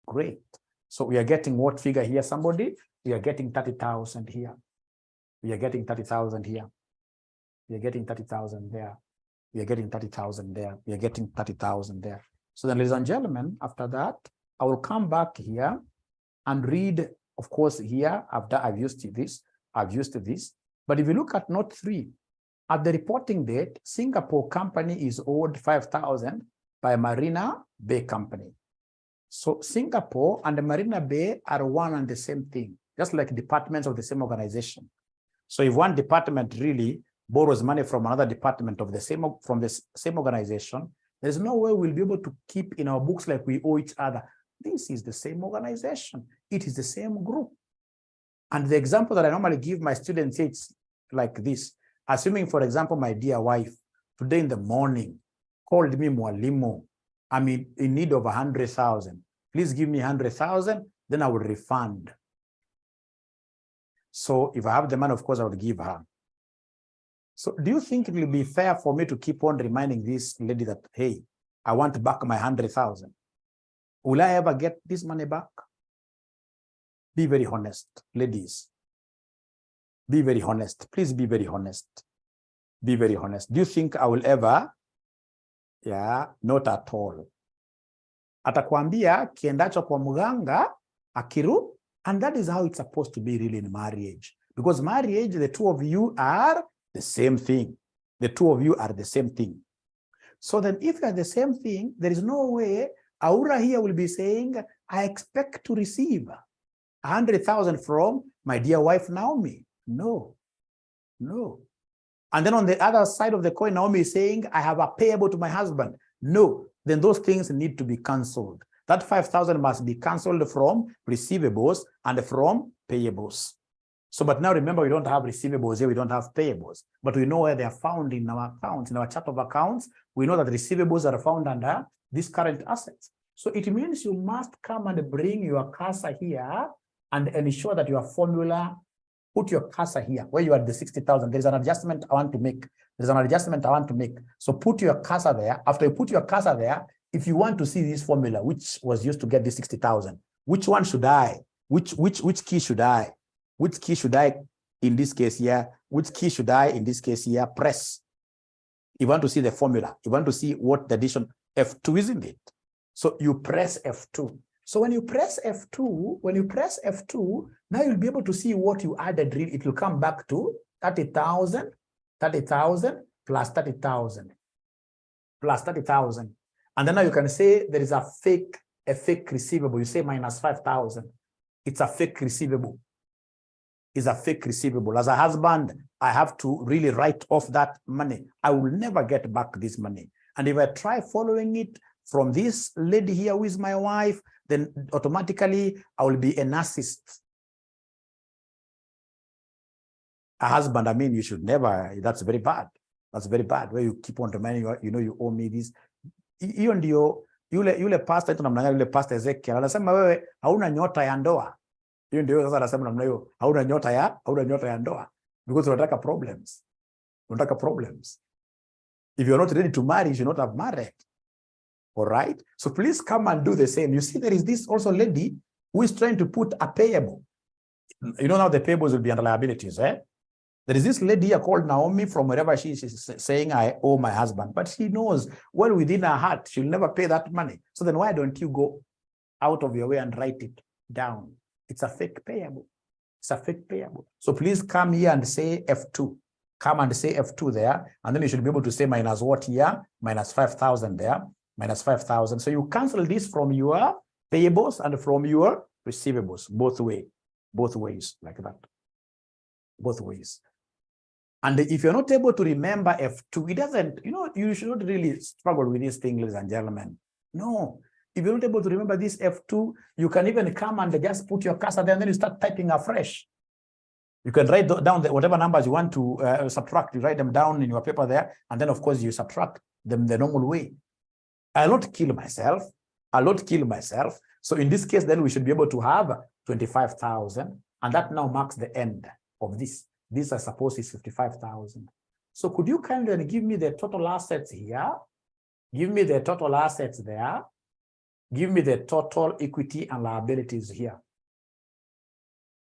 Great. So we are getting what figure here, somebody? We are getting 30,000 here. We are getting 30,000 here. We are getting 30,000 there. We are getting 30,000 there. We are getting 30,000 there. So then, ladies and gentlemen, after that, I will come back here and read, of course, here, I've used this, I've used this. But if you look at note 3, at the reporting date, Singapore company is owed 5,000 by Marina Bay Company. So Singapore and the Marina Bay are one and the same thing, just like departments of the same organization. So if one department really borrows money from another department of the same organization, there's no way we'll be able to keep in our books like we owe each other. This is the same organization. It is the same group. And the example that I normally give my students, it's like this. Assuming, for example, my dear wife, today in the morning, called me Mwalimu, I'm in need of 100,000. Please give me 100,000, then I will refund. So if I have the money, of course, I would give her. So do you think it will be fair for me to keep on reminding this lady that, hey, I want back my 100,000? Will I ever get this money back? Be very honest, ladies. Be very honest. Please be very honest. Be very honest. Do you think I will ever? Yeah, not at all. Atakwambia kiendacho kwa mganga akiru, and that is how it's supposed to be really in marriage. Because marriage, the two of you are the same thing. The two of you are the same thing. So then if you are the same thing, there is no way Aura here will be saying, I expect to receive 100,000 from my dear wife Naomi. No, no. And then on the other side of the coin, Naomi is saying, I have a payable to my husband. No, then those things need to be cancelled. That 5,000 must be cancelled from receivables and from payables. So, but now remember, we don't have receivables here, we don't have payables, but we know where they are found in our accounts, in our chart of accounts. We know that receivables are found under these current assets. So it means you must come and bring your CASA here and ensure that your formula, put your CASA here, where you are at the 60,000. There's an adjustment I want to make. There's an adjustment I want to make. So put your CASA there. After you put your CASA there, if you want to see this formula, which was used to get this 60,000, which one should I? Which key should I? Which key should I, in this case here, which key should I, in this case here, press? You want to see the formula. You want to see what the addition, F2, isn't it? So you press F2. So when you press F2, now you'll be able to see what you added. It will come back to 30,000 plus 30,000 plus 30,000. And then now you can say there is a fake receivable. You say minus 5,000. It's a fake receivable. It's a fake receivable. As a husband, I have to really write off that money. I will never get back this money. And if I try following it from this lady here who is my wife, then automatically I will be a narcissist. A husband, I mean, you should never, that's very bad. That's very bad. Where you keep on reminding you, you owe me this. Hiyo ndio yule pastor ito namna yule pastor Ezekiel anasema wewe hauna nyota ya ndoa. Hiyo ndio sasa anasema namna hiyo hauna nyota ya ndoa because unataka problems. Unataka problems. If you're not ready to marry, you should not have married. All right? So please come and do the same. You see, there is this also lady who is trying to put a payable. You know now the payables will be under liabilities, eh? There is this lady here called Naomi from wherever she is saying, I owe my husband. But she knows well within her heart, she'll never pay that money. So then why don't you go out of your way and write it down? It's a fake payable. It's a fake payable. So please come here and say F2. Come and say F2 there. And then you should be able to say minus what here? Minus 5,000 there. Minus 5,000. So you cancel this from your payables and from your receivables. Both ways like that. Both ways. And if you're not able to remember F2, it doesn't, you should not really struggle with this thing, ladies and gentlemen. No. If you're not able to remember this F2, you can even come and just put your cursor there and then you start typing afresh. You can write down whatever numbers you want to subtract. You write them down in your paper there. And then, of course, you subtract them the normal way. I'll not kill myself. So in this case, then we should be able to have 25,000. And that now marks the end of this. This, I suppose, is 55,000. So could you kindly give me the total assets here? Give me the total assets there. Give me the total equity and liabilities here.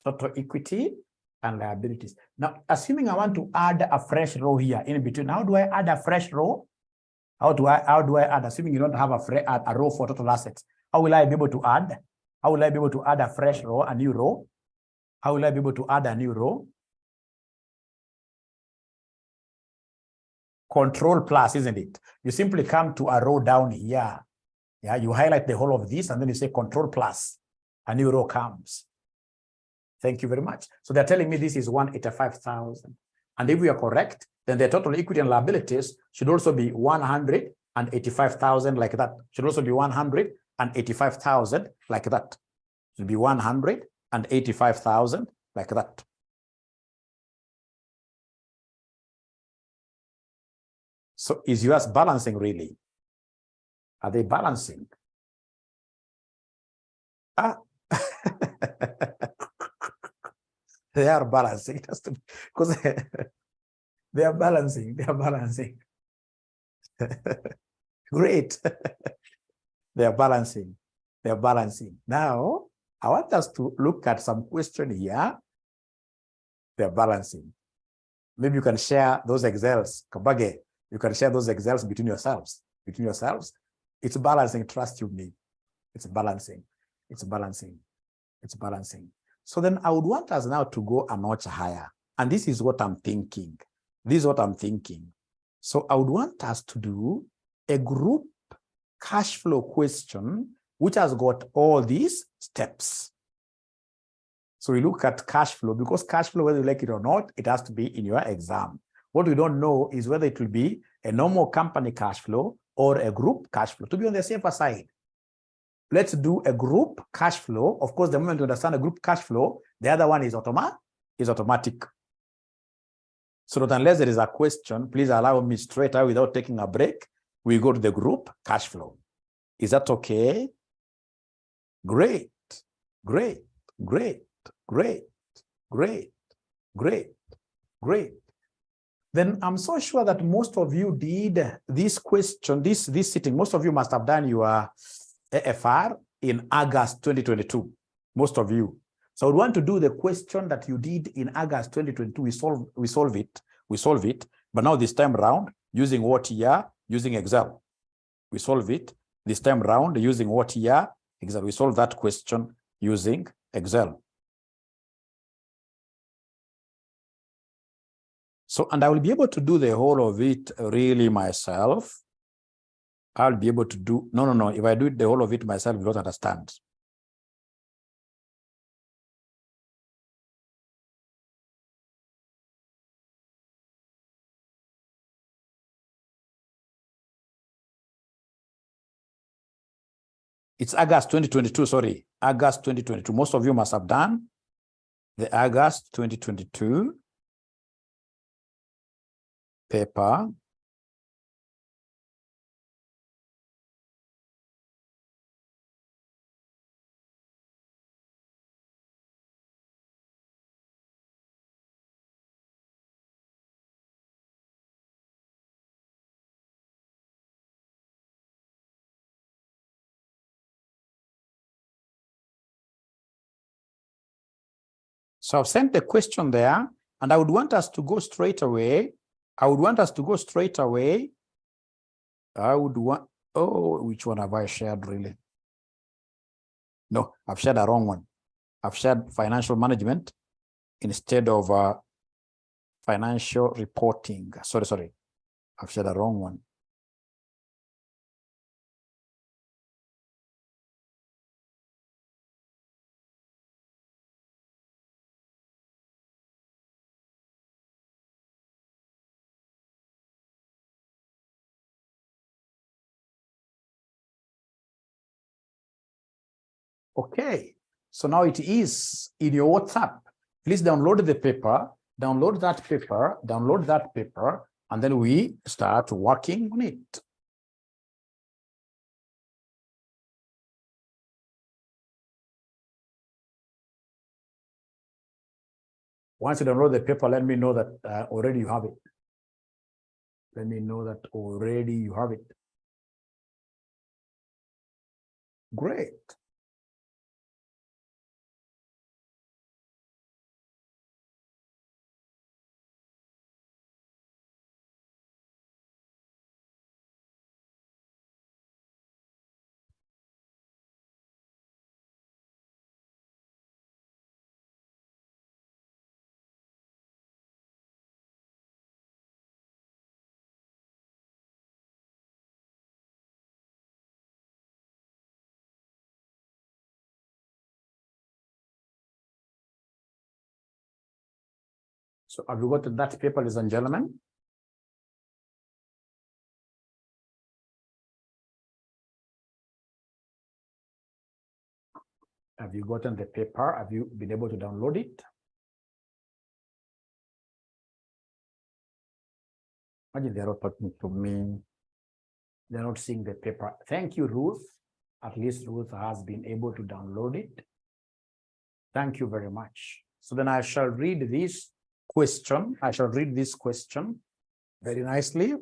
Total equity and liabilities. Now, assuming I want to add a fresh row here in between, how do I add a fresh row? How do I add, assuming you don't have a row for total assets? How will I be able to add? How will I be able to add a fresh row, a new row? How will I be able to add a new row? Control plus, isn't it? You simply come to a row down here. Yeah, you highlight the whole of this and then you say control plus. A new row comes. Thank you very much. So they're telling me this is 185,000. And if we are correct, then the total equity and liabilities should also be 185,000 like that. Should also be 185,000 like that. Should be 185,000 like that. So is yours balancing really? Are they balancing? They are balancing. Because they are balancing. Great. They are balancing. Now, I want us to look at some question here. They are balancing. Maybe you can share those Excels. Kabage, you can share those Excels between yourselves. It's balancing, trust you me. It's balancing. So then I would want us now to go a notch higher. And this is what I'm thinking. So I would want us to do a group cash flow question, which has got all these steps. So we look at cash flow, because cash flow, whether you like it or not, it has to be in your exam. What we don't know is whether it will be a normal company cash flow or a group cash flow. To be on the safer side, let's do a group cash flow. Of course, the moment you understand a group cash flow, the other one is automatic. So that unless there is a question, please allow me straight away without taking a break, we go to the group cash flow. Is that okay? Great. Then I'm so sure that most of you did this question, this sitting. Most of you must have done your AFR in August 2022. Most of you. So I would want to do the question that you did in August 2022. We solve it. But now this time around, using what here? Using Excel. We solve it this time around using what here? Excel. We solve that question using Excel. So, and I will be able to do the whole of it really myself. I'll be able to do, no. If I do it the whole of it myself, you don't understand. It's August 2022, sorry, August 2022. Most of you must have done the August 2022 paper. So I've sent the question there, and I would want us to go straight away. I would want, oh, which one have I shared really? No, I've shared the wrong one. I've shared financial management instead of financial reporting. Sorry. I've shared the wrong one. Okay, so now it is in your WhatsApp. Please download the paper, download that paper, and then we start working on it. Once you download the paper, let me know that already you have it. Let me know that already you have it. Great. So have you got that paper, ladies and gentlemen? Have you gotten the paper? Have you been able to download it? Imagine they're not talking to me. They're not seeing the paper. Thank you, Ruth. At least Ruth has been able to download it. Thank you very much. So then I shall read this question. I shall read this question very nicely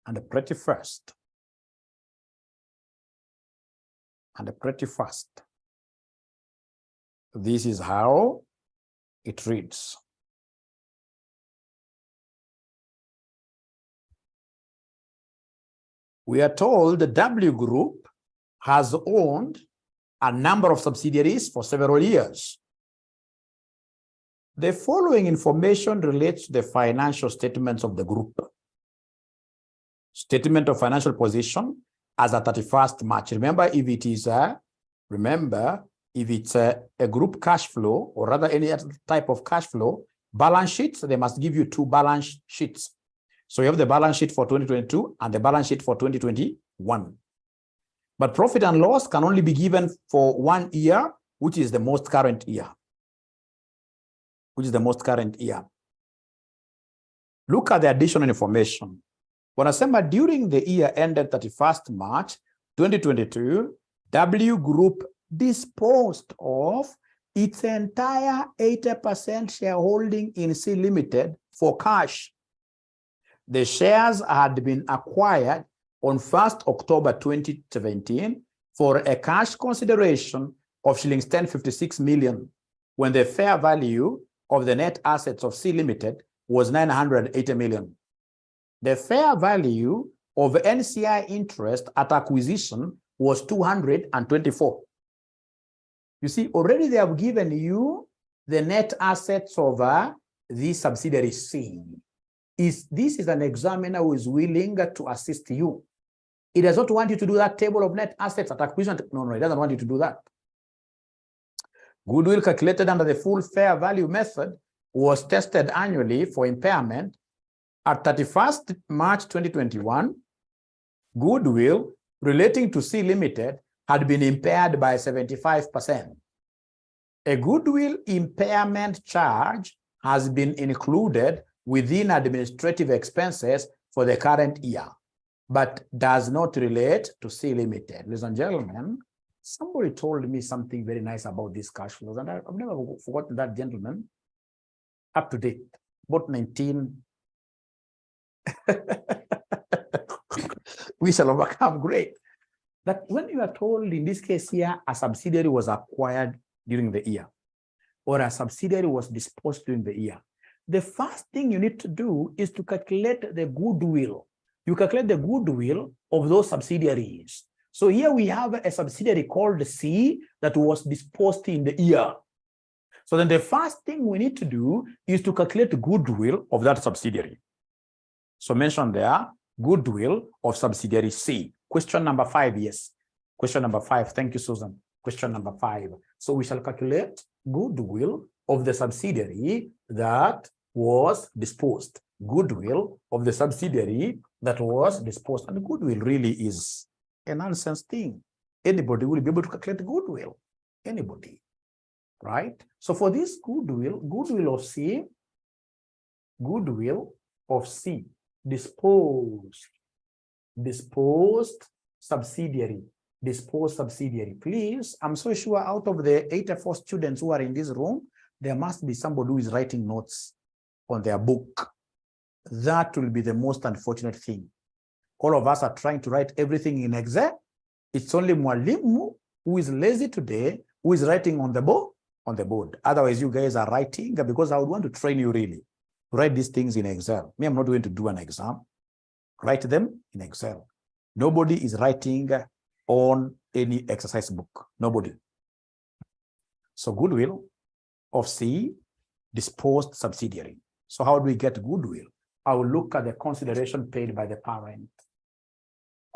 and pretty fast. This is how it reads. We are told the W Group has owned a number of subsidiaries for several years. The following information relates to the financial statements of the group. Statement of financial position as at 31st March. Remember, if it is a group cash flow, or rather any other type of cash flow, balance sheets, they must give you two balance sheets. So you have the balance sheet for 2022 and the balance sheet for 2021. But profit and loss can only be given for 1 year, which is the most current year. Look at the additional information. Wanasema during the year ended 31st March 2022, W Group disposed of its entire 80% shareholding in C Limited for cash. The shares had been acquired on 1st October 2017 for a cash consideration of shillings 1056 million, when the fair value of the net assets of C Limited was 980 million. The fair value of NCI interest at acquisition was 224. You see, already they have given you the net assets of the subsidiary C. This is an examiner who is willing to assist you. He does not want you to do that table of net assets at acquisition. No, he doesn't want you to do that. Goodwill calculated under the full fair value method was tested annually for impairment. At 31st March 2021, goodwill relating to C Limited had been impaired by 75%. A goodwill impairment charge has been included within administrative expenses for the current year, but does not relate to C Limited. Ladies and gentlemen, somebody told me something very nice about these cash flows, and I've never forgotten that gentleman. Up to date, about 19. We shall overcome. Great. That when you are told, in this case here, a subsidiary was acquired during the year, or a subsidiary was disposed during the year, the first thing you need to do is to calculate the goodwill. You calculate the goodwill of those subsidiaries. So here we have a subsidiary called C that was disposed in the year. So then the first thing we need to do is to calculate the goodwill of that subsidiary. So mention there, goodwill of subsidiary C. Question number 5, yes. Question number 5, thank you, Susan. Question number 5. So we shall calculate goodwill of the subsidiary that was disposed. Goodwill of the subsidiary that was disposed. And goodwill really is a nonsense thing. Anybody will be able to calculate goodwill. Anybody. Right? So for this goodwill of C, disposed subsidiary. Please, I'm so sure out of the 84 students who are in this room, there must be somebody who is writing notes on their book. That will be the most unfortunate thing. All of us are trying to write everything in Excel. It's only Mwalimu who is lazy today, who is writing on the board. Otherwise, you guys are writing, because I would want to train you really to write these things in Excel. Me, I'm not going to do an exam. Write them in Excel. Nobody is writing on any exercise book. Nobody. So goodwill of C, disposed subsidiary. So how do we get goodwill? I will look at the consideration paid by the parent.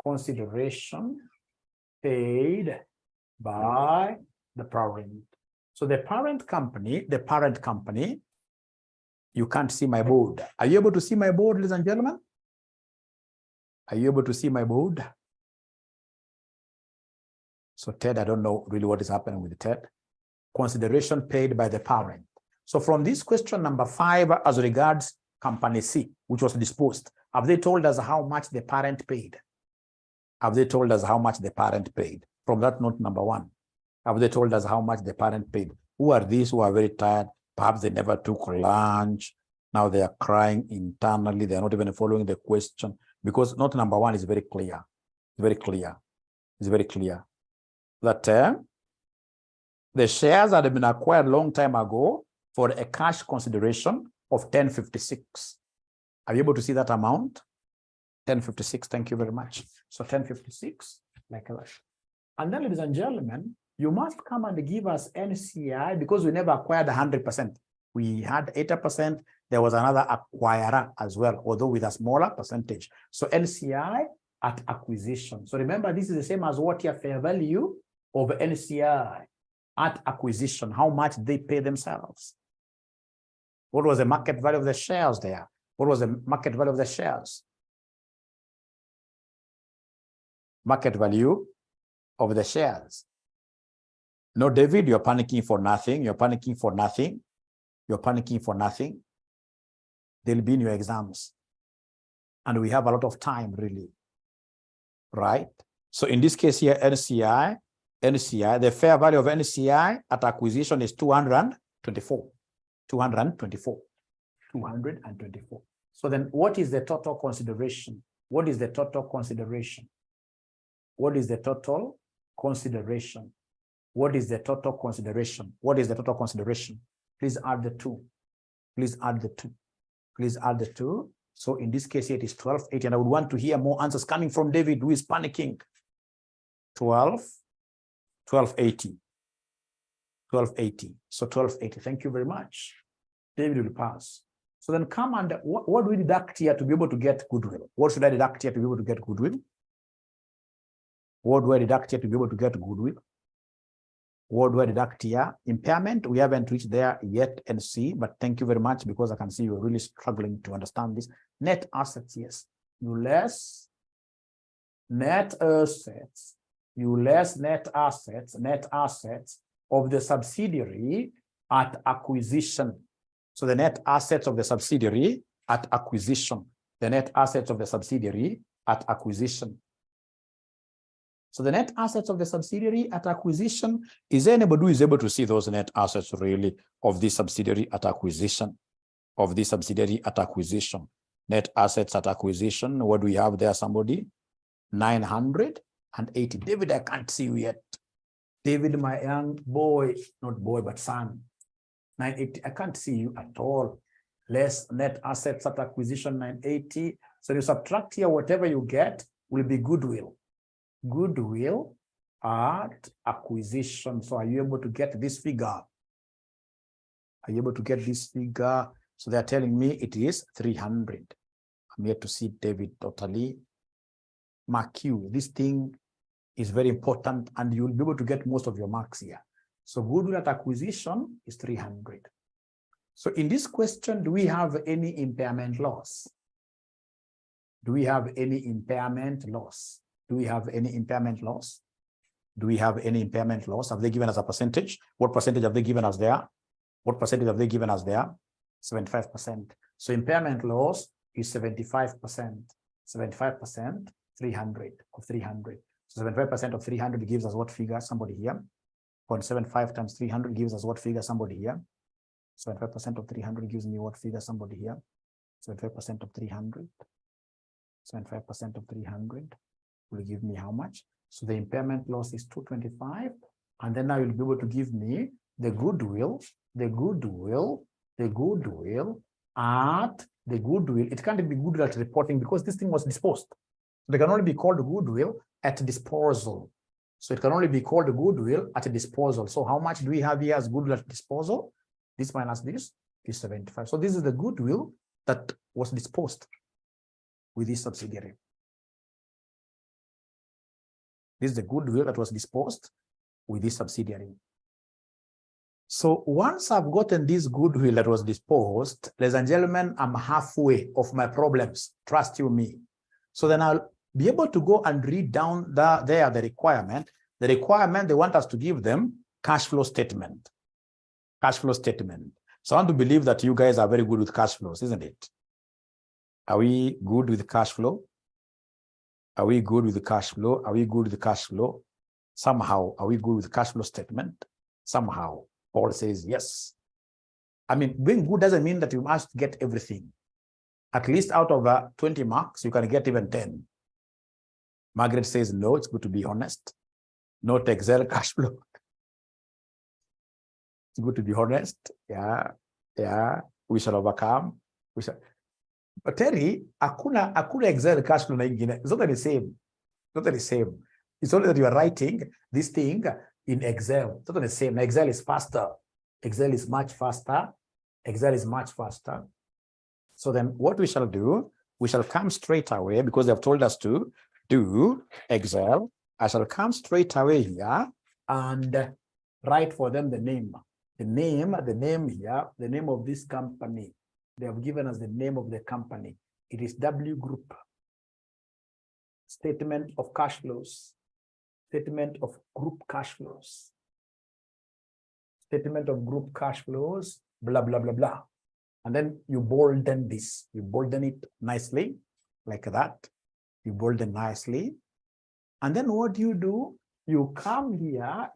Consideration paid by the parent. So the parent company, you can't see my board. Are you able to see my board, ladies and gentlemen? Are you able to see my board? So Ted, I don't know really what is happening with Ted. Consideration paid by the parent. So from this question number 5, as regards company C, which was disposed, have they told us how much the parent paid? Have they told us how much the parent paid? From that note number 1, have they told us how much the parent paid? Who are these who are very tired? Perhaps they never took lunch. Now they are crying internally. They are not even following the question, because note number 1 is very clear. Very clear. It's very clear that the shares had been acquired a long time ago for a cash consideration of 1056. Are you able to see that amount? 1056. Thank you very much. So 1056, like that. And then, ladies and gentlemen, you must come and give us NCI, because we never acquired 100%. We had 80%. There was another acquirer as well, although with a smaller percentage. So NCI at acquisition. So remember, this is the same as what your fair value of NCI at acquisition. How much they pay themselves? What was the market value of the shares there? What was the market value of the shares? Market value of the shares. No, David, you're panicking for nothing. You're panicking for nothing. You're panicking for nothing. They'll be in your exams. And we have a lot of time, really. Right? So in this case here, NCI, the fair value of NCI at acquisition is 224. 224. 224. So then what is the total consideration? What is the total consideration? What is the total consideration? What is the total consideration? What is the total consideration? Please add the 2. Please add the 2. Please add the 2. So in this case, it is 1280. And I would want to hear more answers coming from David, who is panicking. 1280. 1280. So 1280. Thank you very much. David will pass. So then come and what do we deduct here to be able to get goodwill? What should I deduct here to be able to get goodwill? What do I deduct here to be able to get goodwill? What do I deduct here? Impairment, we haven't reached there yet and see, but thank you very much because I can see you're really struggling to understand this. Net assets, yes. You less net assets, net assets of the subsidiary at acquisition. So the net assets of the subsidiary at acquisition, the net assets of the subsidiary at acquisition. So the net assets of the subsidiary at acquisition, is there anybody who is able to see those net assets really of this subsidiary at acquisition? Of this subsidiary at acquisition. Net assets at acquisition, what do we have there, somebody? 980. David, I can't see you yet. David, my young boy, not boy, but son. 980, I can't see you at all. Less net assets at acquisition, 980. So you subtract here, whatever you get will be goodwill. Goodwill at acquisition. So are you able to get this figure? Are you able to get this figure? So they're telling me it is 300. I'm here to see David totally. Mark you. This thing is very important and you'll be able to get most of your marks here. So goodwill at acquisition is 300. So in this question, do we have any impairment loss? Do we have any impairment loss? Do we have any impairment loss? Do we have any impairment loss? Have they given us a percentage? What percentage have they given us there? What percentage have they given us there? 75%. So impairment loss is 75%. 75%, 300 of 300. So 75% of 300 gives us what figure? Somebody here. 0.75 times 300 gives us what figure? Somebody here. 75% of 300 gives me what figure? Somebody here. 75% of 300. 75% of 300 will give me how much? So the impairment loss is 225. And then now you'll be able to give me the goodwill. It can't be goodwill at reporting because this thing was disposed. They can only be called goodwill at disposal. So it can only be called goodwill at disposal. So how much do we have here as goodwill at disposal? This minus this is 75. So this is the goodwill that was disposed with this subsidiary. This is the goodwill that was disposed with this subsidiary. So once I've gotten this goodwill that was disposed, ladies and gentlemen, I'm halfway of my problems. Trust you me. So then I'll be able to go and read down the requirement. The requirement, they want us to give them cash flow statement. Cash flow statement. So I want to believe that you guys are very good with cash flows, isn't it? Are we good with cash flow? Are we good with the cash flow? Are we good with the cash flow? Somehow, are we good with the cash flow statement? Somehow, Paul says yes. I mean, being good doesn't mean that you must get everything. At least out of 20 marks, you can get even 10. Margaret says, no, it's good to be honest. Not Excel cash flow. It's good to be honest. Yeah, we shall overcome. We shall. But Terry, akuna Excel cash flow na ingine. It's not the same. Not the same. It's only that you are writing this thing in Excel. It's not the same. Excel is faster. Excel is much faster. Excel is much faster. So then what we shall do, we shall come straight away because they have told us to do Excel. I shall come straight away here and write for them the name. The name here, the name of this company. They have given us the name of the company. It is W Group. Statement of cash flows. Statement of group cash flows. Statement of group cash flows, blah, blah, blah, blah. And then you bolden this. You bolden it nicely, like that. You bolden nicely. And then what do? You come here,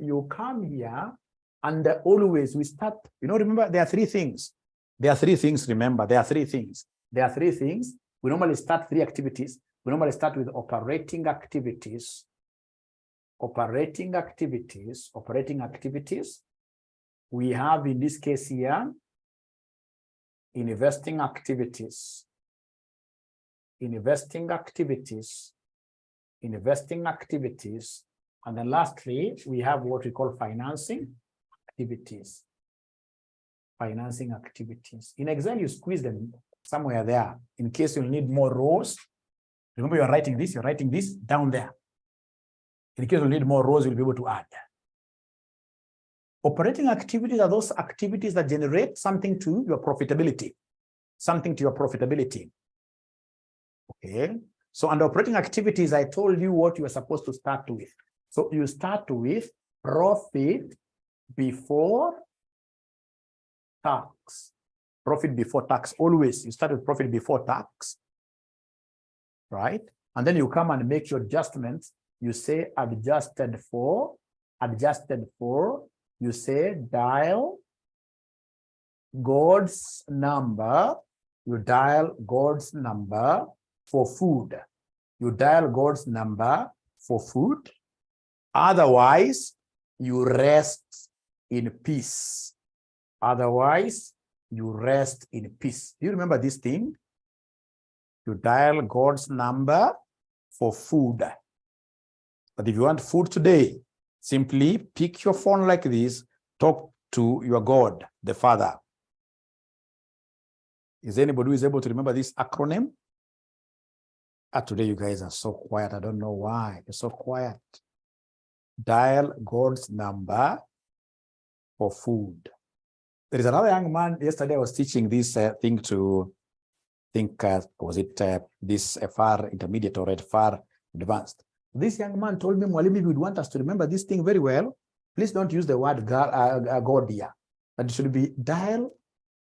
and always we start, remember, there are three things. There are three things, remember, there are three things. There are three things. We normally start three activities. We normally start with operating activities. Operating activities. We have, in this case here, investing activities. And then lastly, we have what we call financing activities. Financing activities. In Excel, you squeeze them somewhere there in case you need more rows. Remember, you're writing this down there. In case you need more rows, you'll be able to add. Operating activities are those activities that generate something to your profitability. Something to your profitability. Okay. So under operating activities, I told you what you are supposed to start with. So you start with profit before tax. Profit before tax. Always you start with profit before tax. Right? And then you come and make your adjustments. You say adjusted for, you say dial God's number. You dial God's number for food. You dial God's number for food. Otherwise, you rest in peace. Otherwise, you rest in peace. Do you remember this thing? You dial God's number for food. But if you want food today, simply pick your phone like this, talk to your God, the Father. Is anybody who is able to remember this acronym? Today you guys are so quiet. I don't know why. You're so quiet. Dial God's number for food. There is another young man, yesterday I was teaching this thing to, was it this FR intermediate or FR advanced? This young man told me, Mwalimu, if you would want us to remember this thing very well, please don't use the word God here. But it should be dial.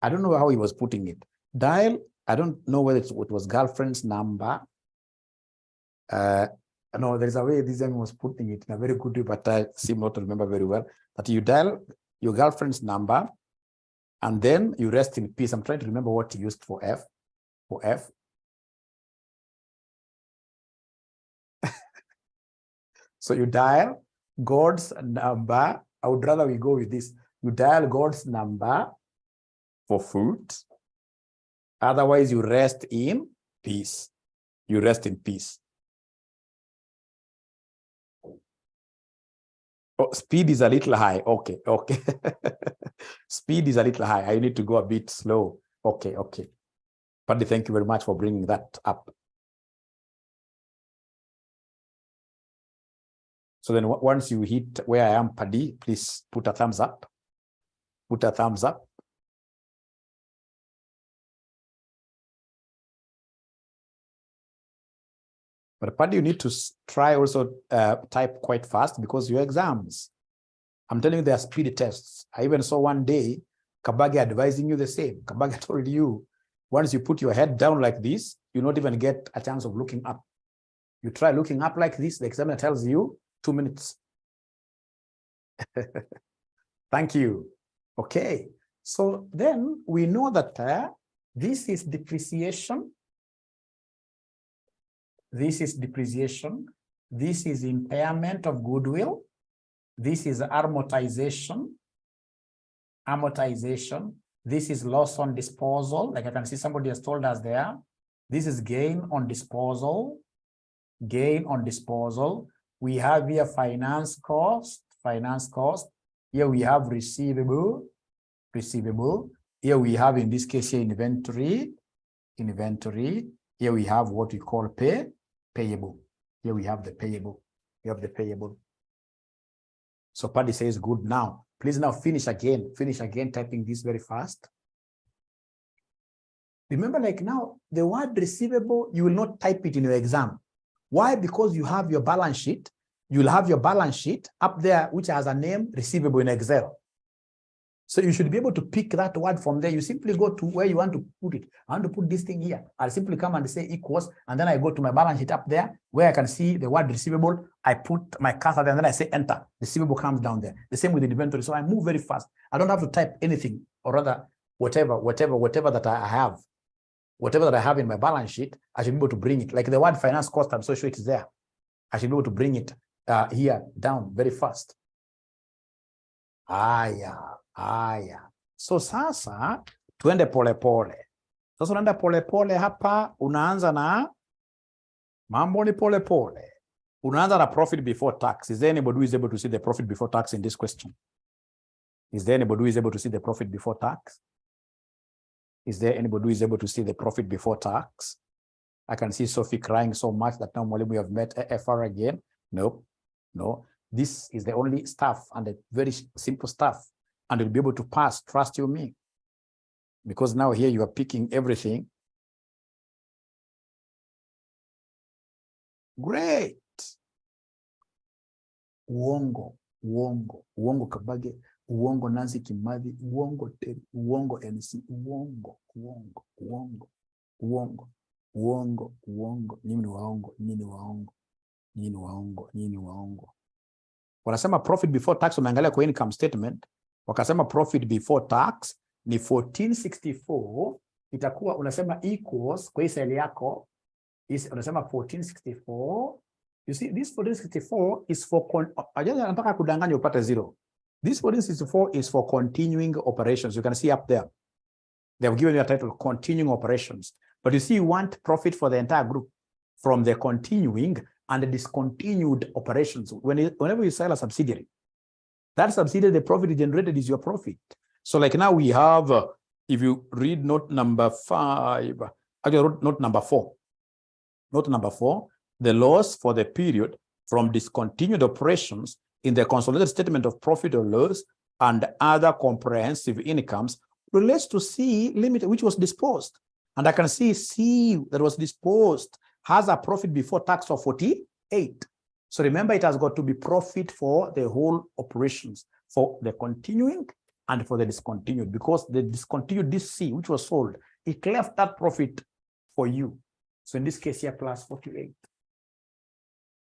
I don't know how he was putting it. Dial, I don't know whether it was girlfriend's number. No, there's a way this young was putting it in a very good way, but I seem not to remember very well. That you dial your girlfriend's number, and then you rest in peace. I'm trying to remember what he used for F. So you dial God's number. I would rather we go with this. You dial God's number for food. Otherwise, you rest in peace. You rest in peace. Oh, speed is a little high. Okay. Speed is a little high. I need to go a bit slow. Okay. Paddy, thank you very much for bringing that up. So then once you hit where I am, Paddy, please put a thumbs up. Put a thumbs up. But Paddy, you need to try also type quite fast because your exams, I'm telling you, they are speed tests. I even saw one day, Kabagi advising you the same. Kabagi told you, once you put your head down like this, you not even get a chance of looking up. You try looking up like this, the examiner tells you 2 minutes. Thank you. Okay. So then we know that this is depreciation. This is depreciation. This is impairment of goodwill. This is amortization. This is loss on disposal. Like I can see somebody has told us there. This is gain on disposal. We have here finance cost. Here we have receivable. Here we have, in this case, here inventory. Here we have what we call payable. Here we have the payable. So Paddy says good now. Please now finish again, typing this very fast. Remember, like now, the word receivable, you will not type it in your exam. Why? Because you have your balance sheet. You'll have your balance sheet up there, which has a name receivable in Excel. So you should be able to pick that word from there. You simply go to where you want to put it. I want to put this thing here. I'll simply come and say equals, and then I go to my balance sheet up there where I can see the word receivable. I put my cursor there, and then I say enter. Receivable comes down there. The same with the inventory. So I move very fast. I don't have to type anything, or rather, whatever that I have. Whatever that I have in my balance sheet, I should be able to bring it. Like the word finance cost, I'm so sure it's there. I should be able to bring it here down very fast. So sasa tuende polepole. Sasa unaenda polepole hapa, unaanza na mambo ni polepole. Another profit before tax. Is there anybody who is able to see the profit before tax in this question? Is there anybody who is able to see the profit before tax? Is there anybody who is able to see the profit before tax? I can see Sophie crying so much that now we have met AFR again. Nope, no. This is the only stuff and the very simple stuff, and you'll be able to pass, trust you me. Because now here you are picking everything. Great. Uongo, uongo, uongo Kabage, uongo Nancy Kimathi, uongo Terry, uongo NC, uongo, uongo, uongo, uongo, uongo, uongo, nyinyi waongo, nyinyi waongo, nyinyi waongo, nyinyi waongo. Wanasema profit before tax, umeangalia kwa income statement, wakasema profit before tax ni 1464, itakuwa unasema equals kwa hii cell yako, unasema 1464. You see, this 1464 is for, nataka kudanganya upate zero. This 1464 is for continuing operations. You can see up there. They have given you a title, continuing operations. But you see, you want profit for the entire group from the continuing and the discontinued operations. Whenever you sell a subsidiary, that subsidiary, the profit generated is your profit. So like now we have, if you read note number 5, actually note number 4. Note number 4, the loss for the period from discontinued operations in the consolidated statement of profit or loss and other comprehensive incomes relates to C Limited, which was disposed. And I can see C that was disposed has a profit before tax of 48. So remember, it has got to be profit for the whole operations, for the continuing and for the discontinued, because the discontinued, this C, which was sold, it left that profit for you. So in this case here, plus 48.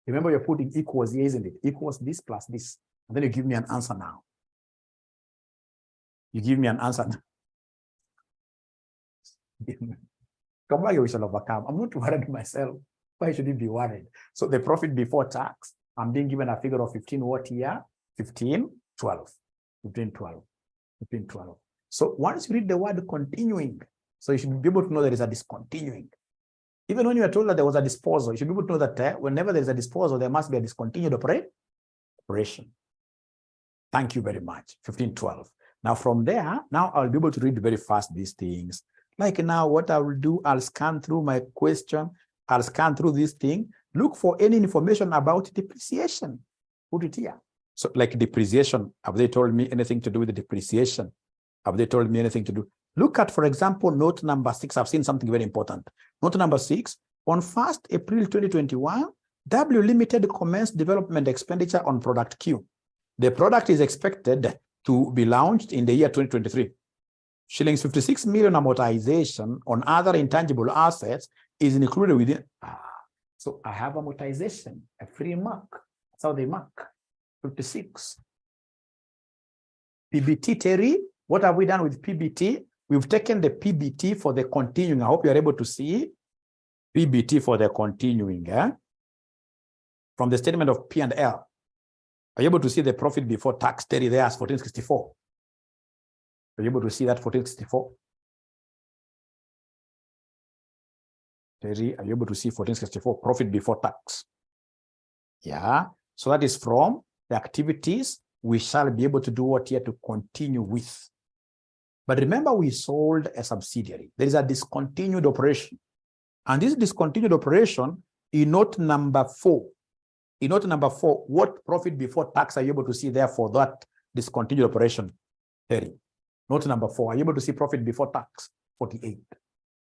Remember, you're putting equals here, isn't it? Equals this plus this. And then you give me an answer now. You give me an answer now. Come back, we shall overcome. I'm not worried myself. Why should you be worried? So the profit before tax, I'm being given a figure of 15 what here? 15, 12. 15, 12. 15, 12. So once you read the word continuing, so you should be able to know there is a discontinuing. Even when you are told that there was a disposal, you should be able to know that whenever there is a disposal, there must be a discontinued operation. Thank you very much. 15, 12. Now from there, now I'll be able to read very fast these things. Like now, what I will do, I'll scan through my question. I'll scan through this thing. Look for any information about depreciation. Put it here. So like depreciation, have they told me anything to do with the depreciation? Have they told me anything to do? Look at, for example, note number 6. I've seen something very important. Note number 6, on 1st April 2021, W Limited commenced development expenditure on product Q. The product is expected to be launched in the year 2023. Shillings 56 million amortization on other intangible assets is included within. So I have amortization, a free mark. That's how they mark. 56. PBT, Terry, what have we done with PBT? We've taken the PBT for the continuing. I hope you're able to see PBT for the continuing. From the statement of P&L. Are you able to see the profit before tax? Terry, there as 1464. Are you able to see that 1464? Terry, are you able to see 1464 profit before tax? Yeah. So that is from the activities we shall be able to do what here to continue with. But remember, we sold a subsidiary. There is a discontinued operation. And this discontinued operation, in note number 4, what profit before tax are you able to see there for that discontinued operation? 30. Note number 4, are you able to see profit before tax? 48.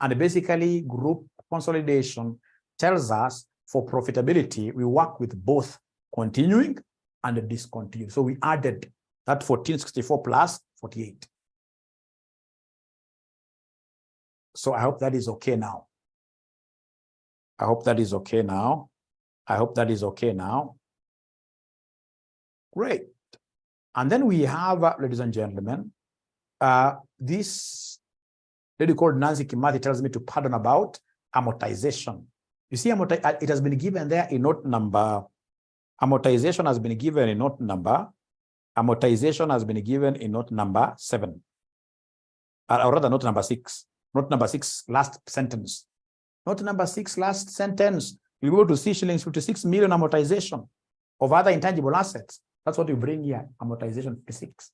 And basically, group consolidation tells us for profitability, we work with both continuing and discontinued. So we added that 1464 plus 48. So I hope that is okay now. I hope that is okay now. I hope that is okay now. Great. And then we have, ladies and gentlemen, this lady called Nancy Kimathi tells me to pardon about amortization. You see, it has been given there in note number, amortization has been given in note number, amortization has been given in note number 7. Or rather, note number 6. Note number 6, last sentence. Note number 6, last sentence. You'll be able to see shillings 56 million amortization of other intangible assets. That's what you bring here, amortization 56.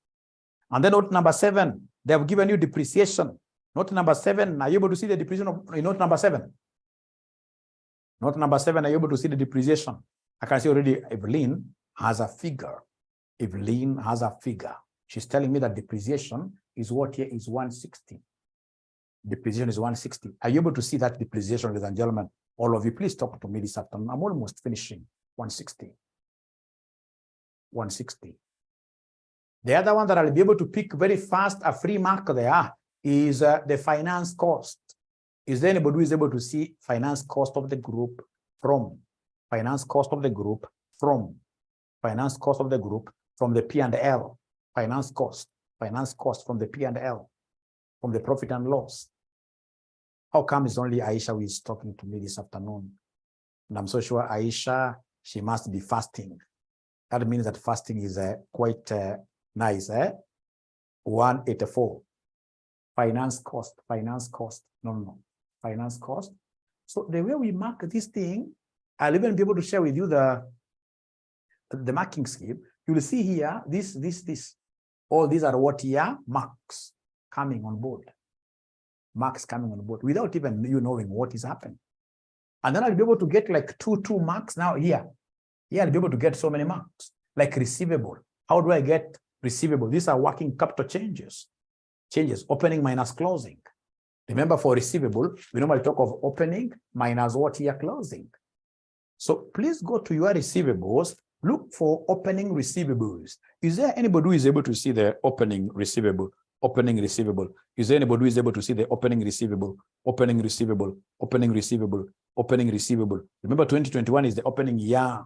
And then note number 7, they have given you depreciation. Note number 7, are you able to see the depreciation of note number 7? Note number 7, are you able to see the depreciation? I can see already Evelyn has a figure. Evelyn has a figure. She's telling me that depreciation is what here is 160. Depreciation is 160. Are you able to see that depreciation, ladies and gentlemen? All of you, please talk to me this afternoon. I'm almost finishing. 160. 160. The other one that I'll be able to pick very fast, a free mark there, is the finance cost. Is there anybody who is able to see finance cost of the group from? Finance cost of the group from? Finance cost of the group from the P&L. Finance cost from the P&L, from the profit and loss. How come it's only Aisha who is talking to me this afternoon? And I'm so sure Aisha, she must be fasting. That means that fasting is quite nice. 184. Finance cost. No. Finance cost. So the way we mark this thing, I'll even be able to share with you the marking scheme. You will see here, this. All these are what here? Marks coming on board. Marks coming on board without even you knowing what is happening. And then I'll be able to get like two marks now here. Here I'll be able to get so many marks. Like receivable. How do I get receivable? These are working capital changes. Opening minus closing. Remember, for receivable, we normally talk of opening minus what here? Closing. So please go to your receivables. Look for opening receivables. Is there anybody who is able to see the opening receivable? Opening receivable. Is there anybody who is able to see the opening receivable? Opening receivable. Opening receivable. Opening receivable. Remember, 2021 is the opening year.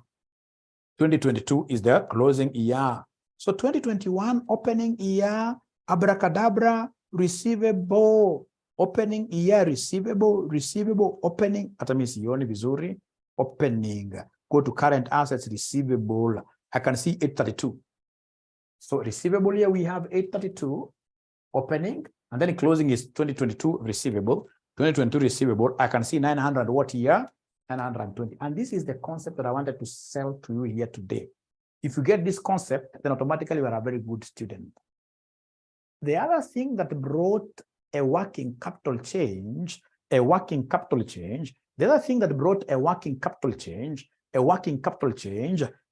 2022 is the closing year. So 2021 opening year, abracadabra, receivable. Opening year, receivable, opening. Hata mimi sioni vizuri. Opening. Go to current assets, receivable. I can see 832. So receivable here we have 832 opening, and then closing is 2022 receivable. 2022 receivable. I can see 900 what year? 920. And this is the concept that I wanted to sell to you here today. If you get this concept, then automatically you are a very good student. The other thing that brought a working capital change, the other thing that brought a working capital change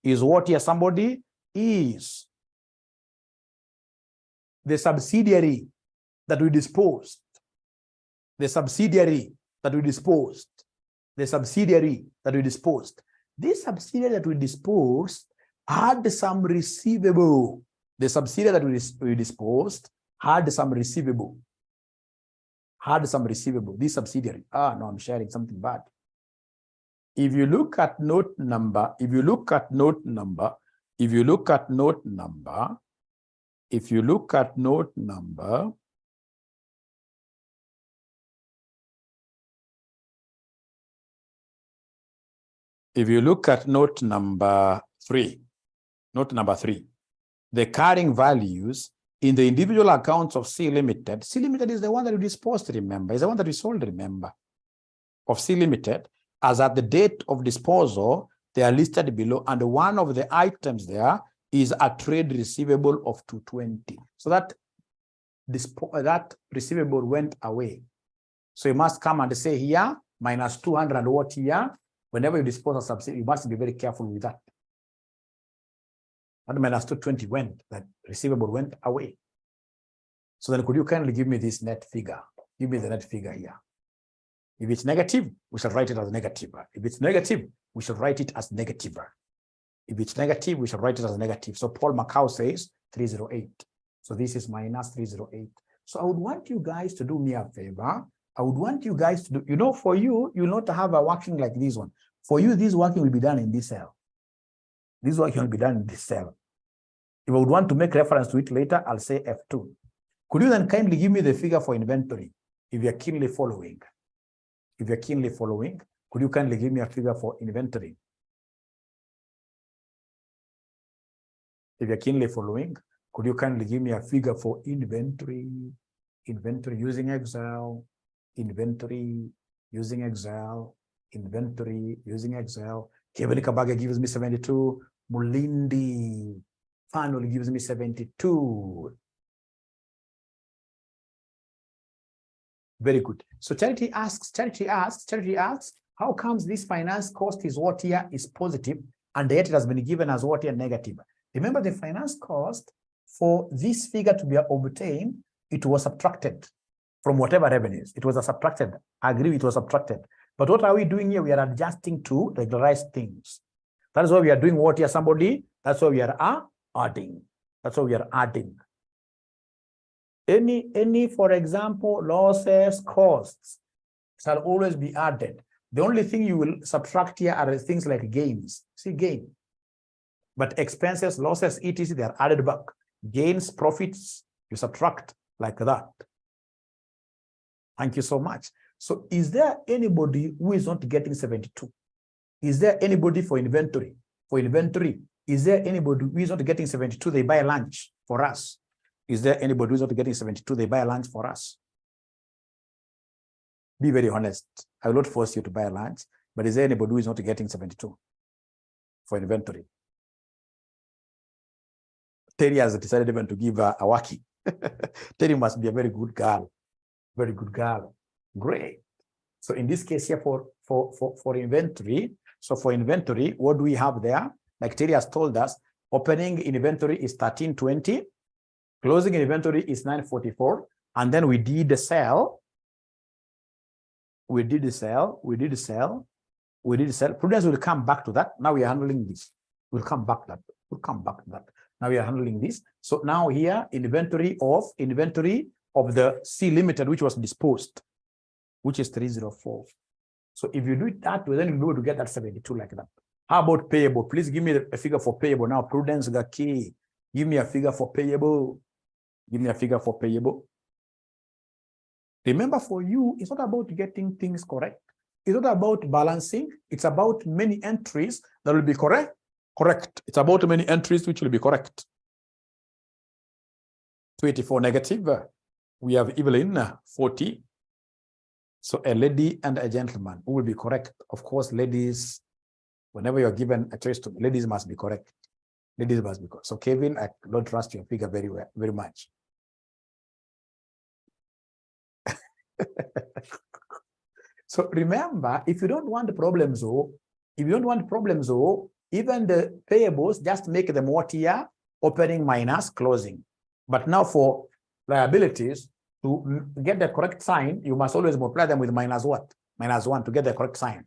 is what here? Somebody is the subsidiary that we disposed. This subsidiary that we disposed. Had some receivable. The subsidiary that we disposed had some receivable. This subsidiary. No, I'm sharing something bad. If you look at note number, if you look at note number 3, the carrying values in the individual accounts of C Limited. C Limited is the one that we disposed, remember, is the one that we sold, remember, of C Limited. As at the date of disposal, they are listed below, and one of the items there is a trade receivable of 220. So that receivable went away. So you must come and say here, minus 200 what here? Whenever you dispose of subsidy, you must be very careful with that. And minus 220 went, that receivable went away. So then could you kindly give me this net figure? Give me the net figure here. If it's negative, we shall write it as negative. If it's negative, we shall write it as negative. If it's negative, we shall write it as negative. So Paul Macau says 308. So this is minus 308. So I would want you guys to do me a favor. I would want you guys to do, for you, you'll not have a working like this one. For you, this working will be done in this cell. This working will be done in this cell. If I would want to make reference to it later, I'll say F2. Could you then kindly give me the figure for inventory? If you're keenly following. If you're keenly following, could you kindly give me a figure for inventory? If you're keenly following, could you kindly give me a figure for inventory? Inventory using Excel. Inventory using Excel. inventory using Excel. Kevin Kabage gives me 72. Mulindi finally gives me 72. Very good. So Charity asks, how comes this finance cost is what here is positive and yet it has been given as what here negative? Remember the finance cost for this figure to be obtained, it was subtracted from whatever revenues. It was subtracted. I agree it was subtracted. But what are we doing here? We are adjusting to regularize things. That is why we are doing what here, somebody? That's why we are adding. That's why we are adding. Any, for example, losses, costs shall always be added. The only thing you will subtract here are things like gains. See, gain. But expenses, losses, etc., they are added back. Gains, profits, you subtract like that. Thank you so much. So is there anybody who is not getting 72? Is there anybody for inventory? For inventory, is there anybody who is not getting 72? They buy lunch for us. Is there anybody who's not getting 72? They buy lunch for us. Be very honest. I will not force you to buy lunch, but is there anybody who is not getting 72 for inventory? Terry has decided even to give a waki. Terry must be a very good girl. Very good girl. Great. So in this case here for inventory, so for inventory, what do we have there? Like Terry has told us, opening inventory is 1320. Closing inventory is 944, and then we did the sell. We did the sell. Prudence will come back to that. Now we are handling this. We'll come back to that. We'll come back to that. Now we are handling this. So now here, inventory of the C Limited, which was disposed, which is 304. So if you do it that way, then you'll be able to get that 72 like that. How about payable? Please give me a figure for payable. Now, Prudence Gaki, give me a figure for payable. Give me a figure for payable. Remember, for you, it's not about getting things correct. It's not about balancing. It's about many entries that will be correct. It's about many entries which will be correct. 24 negative. We have Evelyn, 40. So a lady and a gentleman who will be correct. Of course, ladies, whenever you're given a choice to, ladies must be correct. Ladies must be correct. So Kevin, I don't trust your figure very much. So remember, if you don't want problems, even the payables, just make them what here, opening minus closing. But now for liabilities, to get the correct sign, you must always multiply them with minus what? Minus 1 to get the correct sign.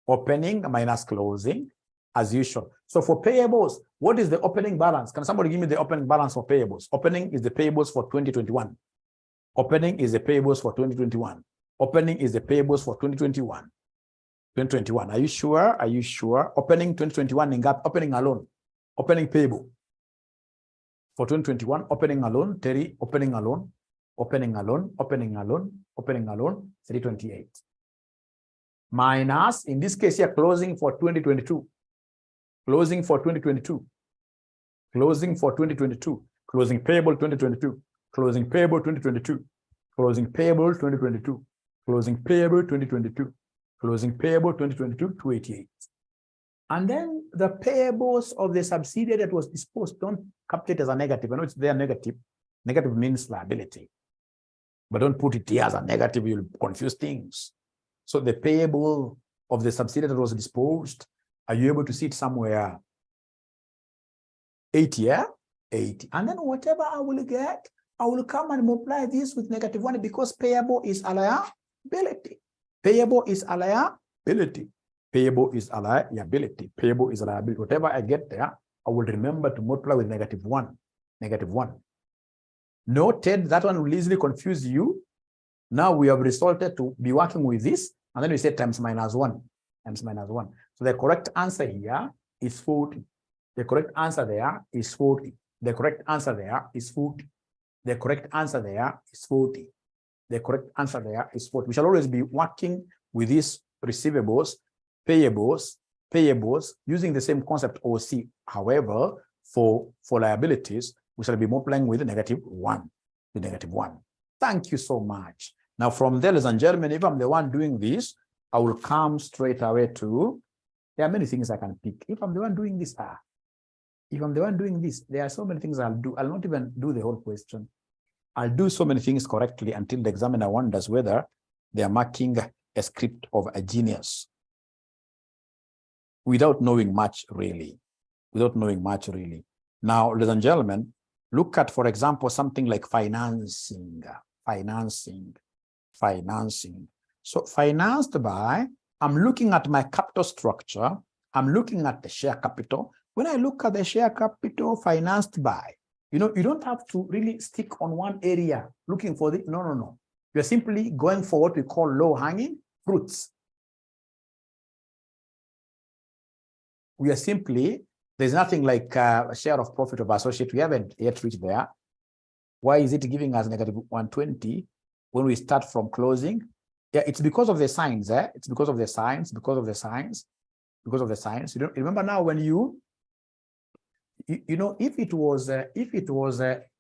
Opening minus closing, as usual. So for payables, what is the opening balance? Can somebody give me the opening balance for payables? Opening is the payables for 2021. Opening is the payables for 2021. Opening is the payables for 2021. 2021. Are you sure? Are you sure? Opening 2021 in gap, opening alone. Opening payable. For 2021, opening alone, Terry, opening alone, 328. Minus, in this case here, closing for 2022. Closing for 2022. Closing for 2022. Closing payable 2022. Closing payable 2022. Closing payable 2022. Closing payable 2022. Closing payable 2022, 288. And then the payables of the subsidiary that was disposed, don't capture it as a negative. I know it's there negative. Negative means liability. But don't put it here as a negative, you'll confuse things. So the payable of the subsidiary that was disposed, are you able to see it somewhere? 80, yeah? 80. And then whatever I will get, I will come and multiply this with -1 because payable is a liability. Payable is a liability. Payable is a liability. Payable is a liability. Whatever I get there, I will remember to multiply with -1. -1. Noted, that one will easily confuse you. Now we have resorted to be working with this, and then we say times -1. Times -1. So the correct answer here is 40. The correct answer there is 40. The correct answer there is 40. The correct answer there is 40. The correct answer there is 40. We shall always be working with these receivables, payables, using the same concept OC. However, for liabilities, we shall be multiplying with -1. With -1. Thank you so much. Now, from there, ladies and gentlemen, if I'm the one doing this, I will come straight away to, there are many things I can pick. If I'm the one doing this, if I'm the one doing this, there are so many things I'll do. I'll not even do the whole question. I'll do so many things correctly until the examiner wonders whether they are marking a script of a genius without knowing much really. Without knowing much really. Now, ladies and gentlemen, look at, for example, something like financing. So financed by, I'm looking at my capital structure. I'm looking at the share capital. When I look at the share capital financed by, you know, you don't have to really stick on one area looking for the, no. You're simply going for what we call low-hanging fruits. We are simply, there's nothing like a share of profit of associate. We haven't yet reached there. Why is it giving us negative 120 when we start from closing? Yeah, it's because of the signs. It's because of the signs, because of the signs. You don't remember now when you know, if it was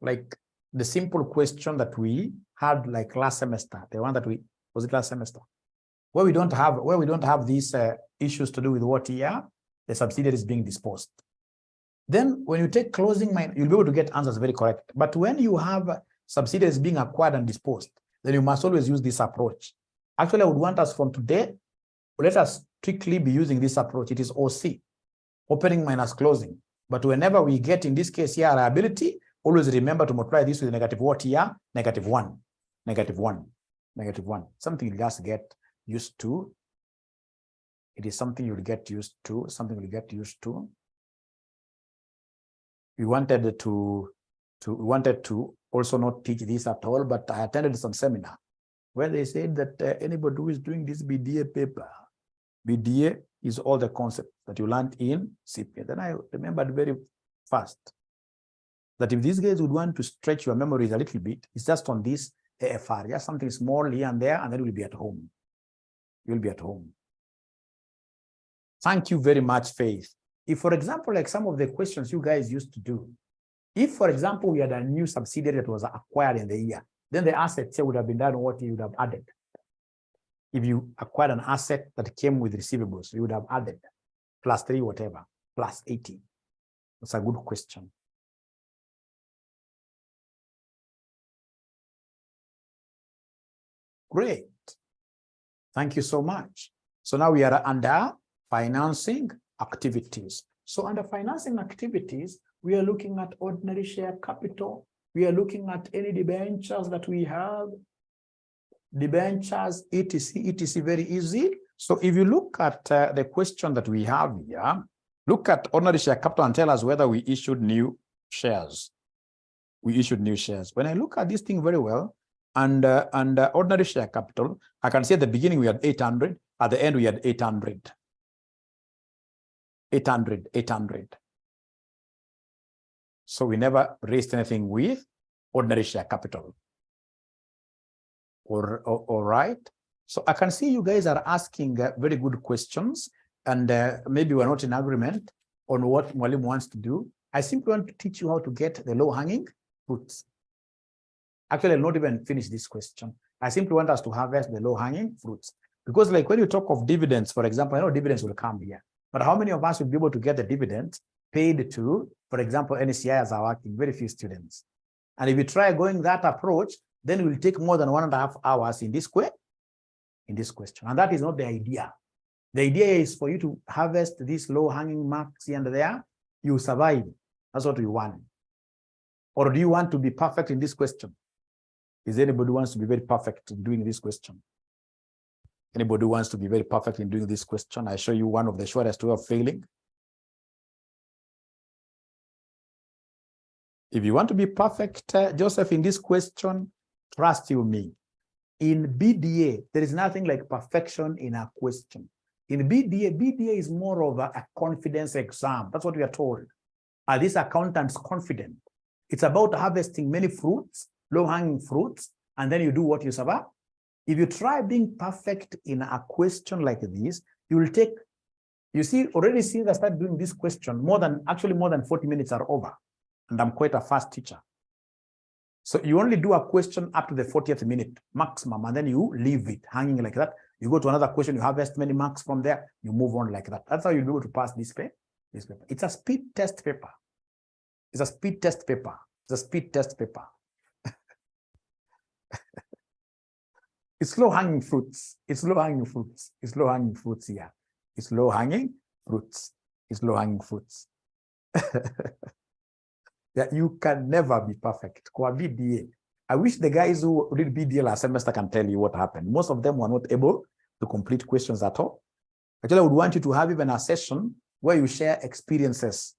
like the simple question that we had like last semester, the one that was it last semester, where we don't have these issues to do with what year the subsidiary is being disposed. Then when you take closing, you'll be able to get answers very correct. But when you have subsidiaries being acquired and disposed, then you must always use this approach. Actually, I would want us from today, let us strictly be using this approach. It is OC, opening minus closing. But whenever we get, in this case here, liability, always remember to multiply this with negative what here? Negative 1. Something you just get used to. It is something you'll get used to, We wanted to also not teach this at all, but I attended some seminar where they said that anybody who is doing this BDA paper, BDA is all the concepts that you learned in CPA. Then I remembered very fast that if these guys would want to stretch your memories a little bit, it's just on this AFR, just something small here and there, and then you'll be at home. You'll be at home. Thank you very much, Faith. If, for example, like some of the questions you guys used to do, if, for example, we had a new subsidiary that was acquired in the year, then the assets would have been done what you would have added. If you acquired an asset that came with receivables, you would have added plus 3, whatever, plus 80. That's a good question. Great. Thank you so much. So now we are under financing activities. So under financing activities, we are looking at ordinary share capital. We are looking at any debentures that we have, debentures, etc., very easy. So if you look at the question that we have here, look at ordinary share capital and tell us whether we issued new shares. We issued new shares. When I look at this thing very well, and ordinary share capital, I can see at the beginning we had 800, at the end we had 800. 800. So we never raised anything with ordinary share capital. All right. So I can see you guys are asking very good questions, and maybe we're not in agreement on what Mwalimu wants to do. I simply want to teach you how to get the low-hanging fruits. Actually, I'll not even finish this question. I simply want us to harvest the low-hanging fruits. Because like when you talk of dividends, for example, I know dividends will come here. But how many of us will be able to get the dividends paid to, for example, NCIs are working, very few students. And if you try going that approach, then it will take more than 1.5 hours in this question. And that is not the idea. The idea is for you to harvest these low-hanging marks here and there. You survive. That's what we want. Or do you want to be perfect in this question? Is anybody who wants to be very perfect in doing this question? Anybody who wants to be very perfect in doing this question? I show you one of the shortest way of failing. If you want to be perfect, Joseph, in this question, trust you me. In BDA, there is nothing like perfection in a question. In BDA is more of a confidence exam. That's what we are told. Are these accountants confident? It's about harvesting many fruits, low-hanging fruits, and then you do what you survive. If you try being perfect in a question like this, you will take, you see, already since I started doing this question, more than 40 minutes are over. And I'm quite a fast teacher. So you only do a question up to the 40th minute maximum, and then you leave it hanging like that. You go to another question, you harvest many marks from there, you move on like that. That's how you'll be able to pass this paper. It's a speed test paper. It's a speed test paper. It's a speed test paper. It's low-hanging fruits. It's low-hanging fruits. It's low-hanging fruits here. It's low-hanging fruits. It's low-hanging fruits. Yeah, you can never be perfect. Kwa BDA. I wish the guys who did BDA last semester can tell you what happened. Most of them were not able to complete questions at all. Actually, I would want you to have even a session where you share experiences.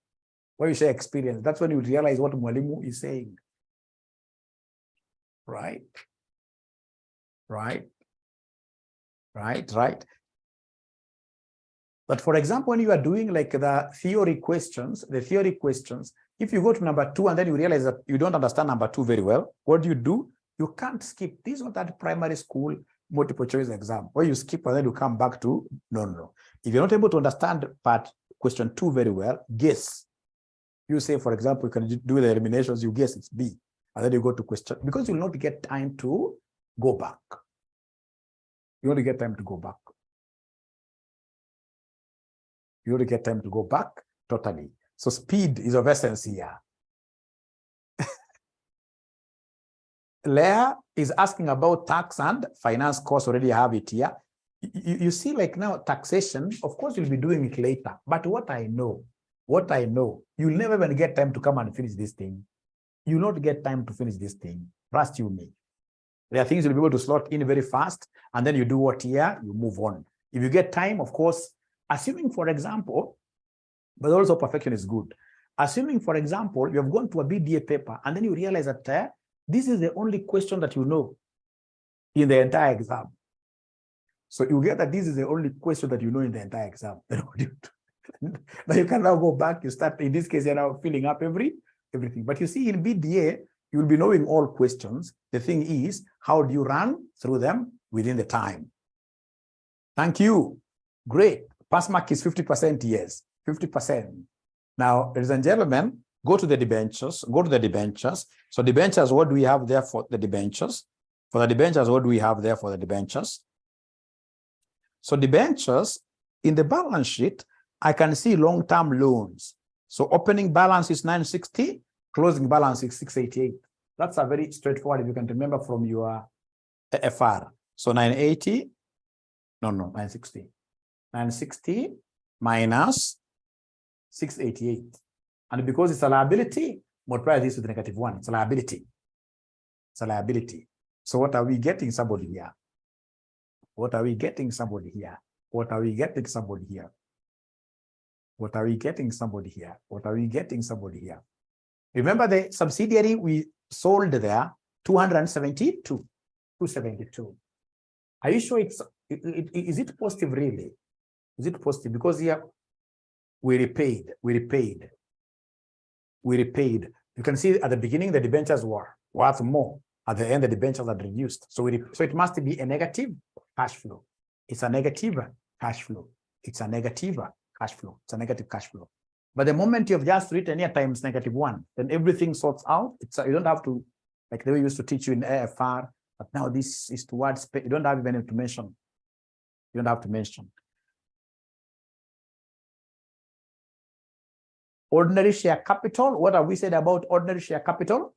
Where you share experience. That's when you realize what Mwalimu is saying. Right? Right? Right? But for example, when you are doing like the theory questions, if you go to number 2 and then you realize that you don't understand number 2 very well, what do? You can't skip. This is not that primary school multiple choice exam where you skip and then you come back to no. If you're not able to understand question 2 very well, guess. You say, for example, you can do the eliminations, you guess it's B, and then you go to question, because you will not get time to go back. You only get time to go back. You only get time to go back totally. So speed is of essence here. Leah is asking about tax and finance costs. Already have it here. You see, like now, taxation, of course, you'll be doing it later. But what I know, you'll never even get time to come and finish this thing. You'll not get time to finish this thing. Trust you me. There are things you'll be able to slot in very fast, and then you do what here, you move on. If you get time, of course, assuming, for example, but also perfection is good. Assuming, for example, you have gone to a BDA paper, and then you realize that this is the only question that you know in the entire exam. So you get that this is the only question that you know in the entire exam. Now you can now go back, you start, in this case, you're now filling up everything. But you see, in BDA, you'll be knowing all questions. The thing is, how do you run through them within the time? Thank you. Great. Pass mark is 50%, yes, 50%. Now, ladies and gentlemen, go to the debentures, So debentures, what do we have there for the debentures? For the debentures, what do we have there for the debentures? So debentures, in the balance sheet, I can see long-term loans. So opening balance is 960, closing balance is 688. That's a very straightforward, if you can remember from your AFR. So 960. 960 minus 688. And because it's a liability, multiply this with -1. It's a liability. It's a liability. So what are we getting somebody here? What are we getting somebody here? What are we getting somebody here? What are we getting somebody here? What are we getting somebody here? Remember the subsidiary we sold there, 272. 272. Are you sure is it positive really? Is it positive? Because here we repaid. You can see at the beginning the debentures were worth more. At the end, the debentures are reduced. So it must be a negative cash flow. It's a negative cash flow. It's a negative cash flow. It's a negative cash flow. But the moment you have just written here times -1, then everything sorts out. You don't have to, like they used to teach you in AFR, but now this is towards, you don't have even to mention. You don't have to mention. Ordinary share capital. What have we said about ordinary share capital?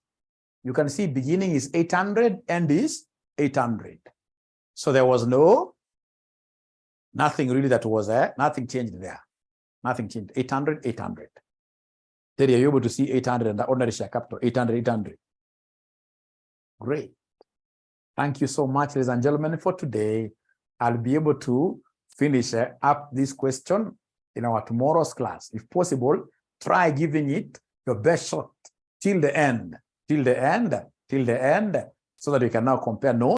You can see beginning is 800, end is 800. So there was nothing really that was there. Nothing changed there. Nothing changed. 800, 800. Then you're able to see 800 and the ordinary share capital, 800, 800. Great. Thank you so much, ladies and gentlemen, for today. I'll be able to finish up this question in our tomorrow's class. If possible, try giving it your best shot till the end, so that we can now compare notes.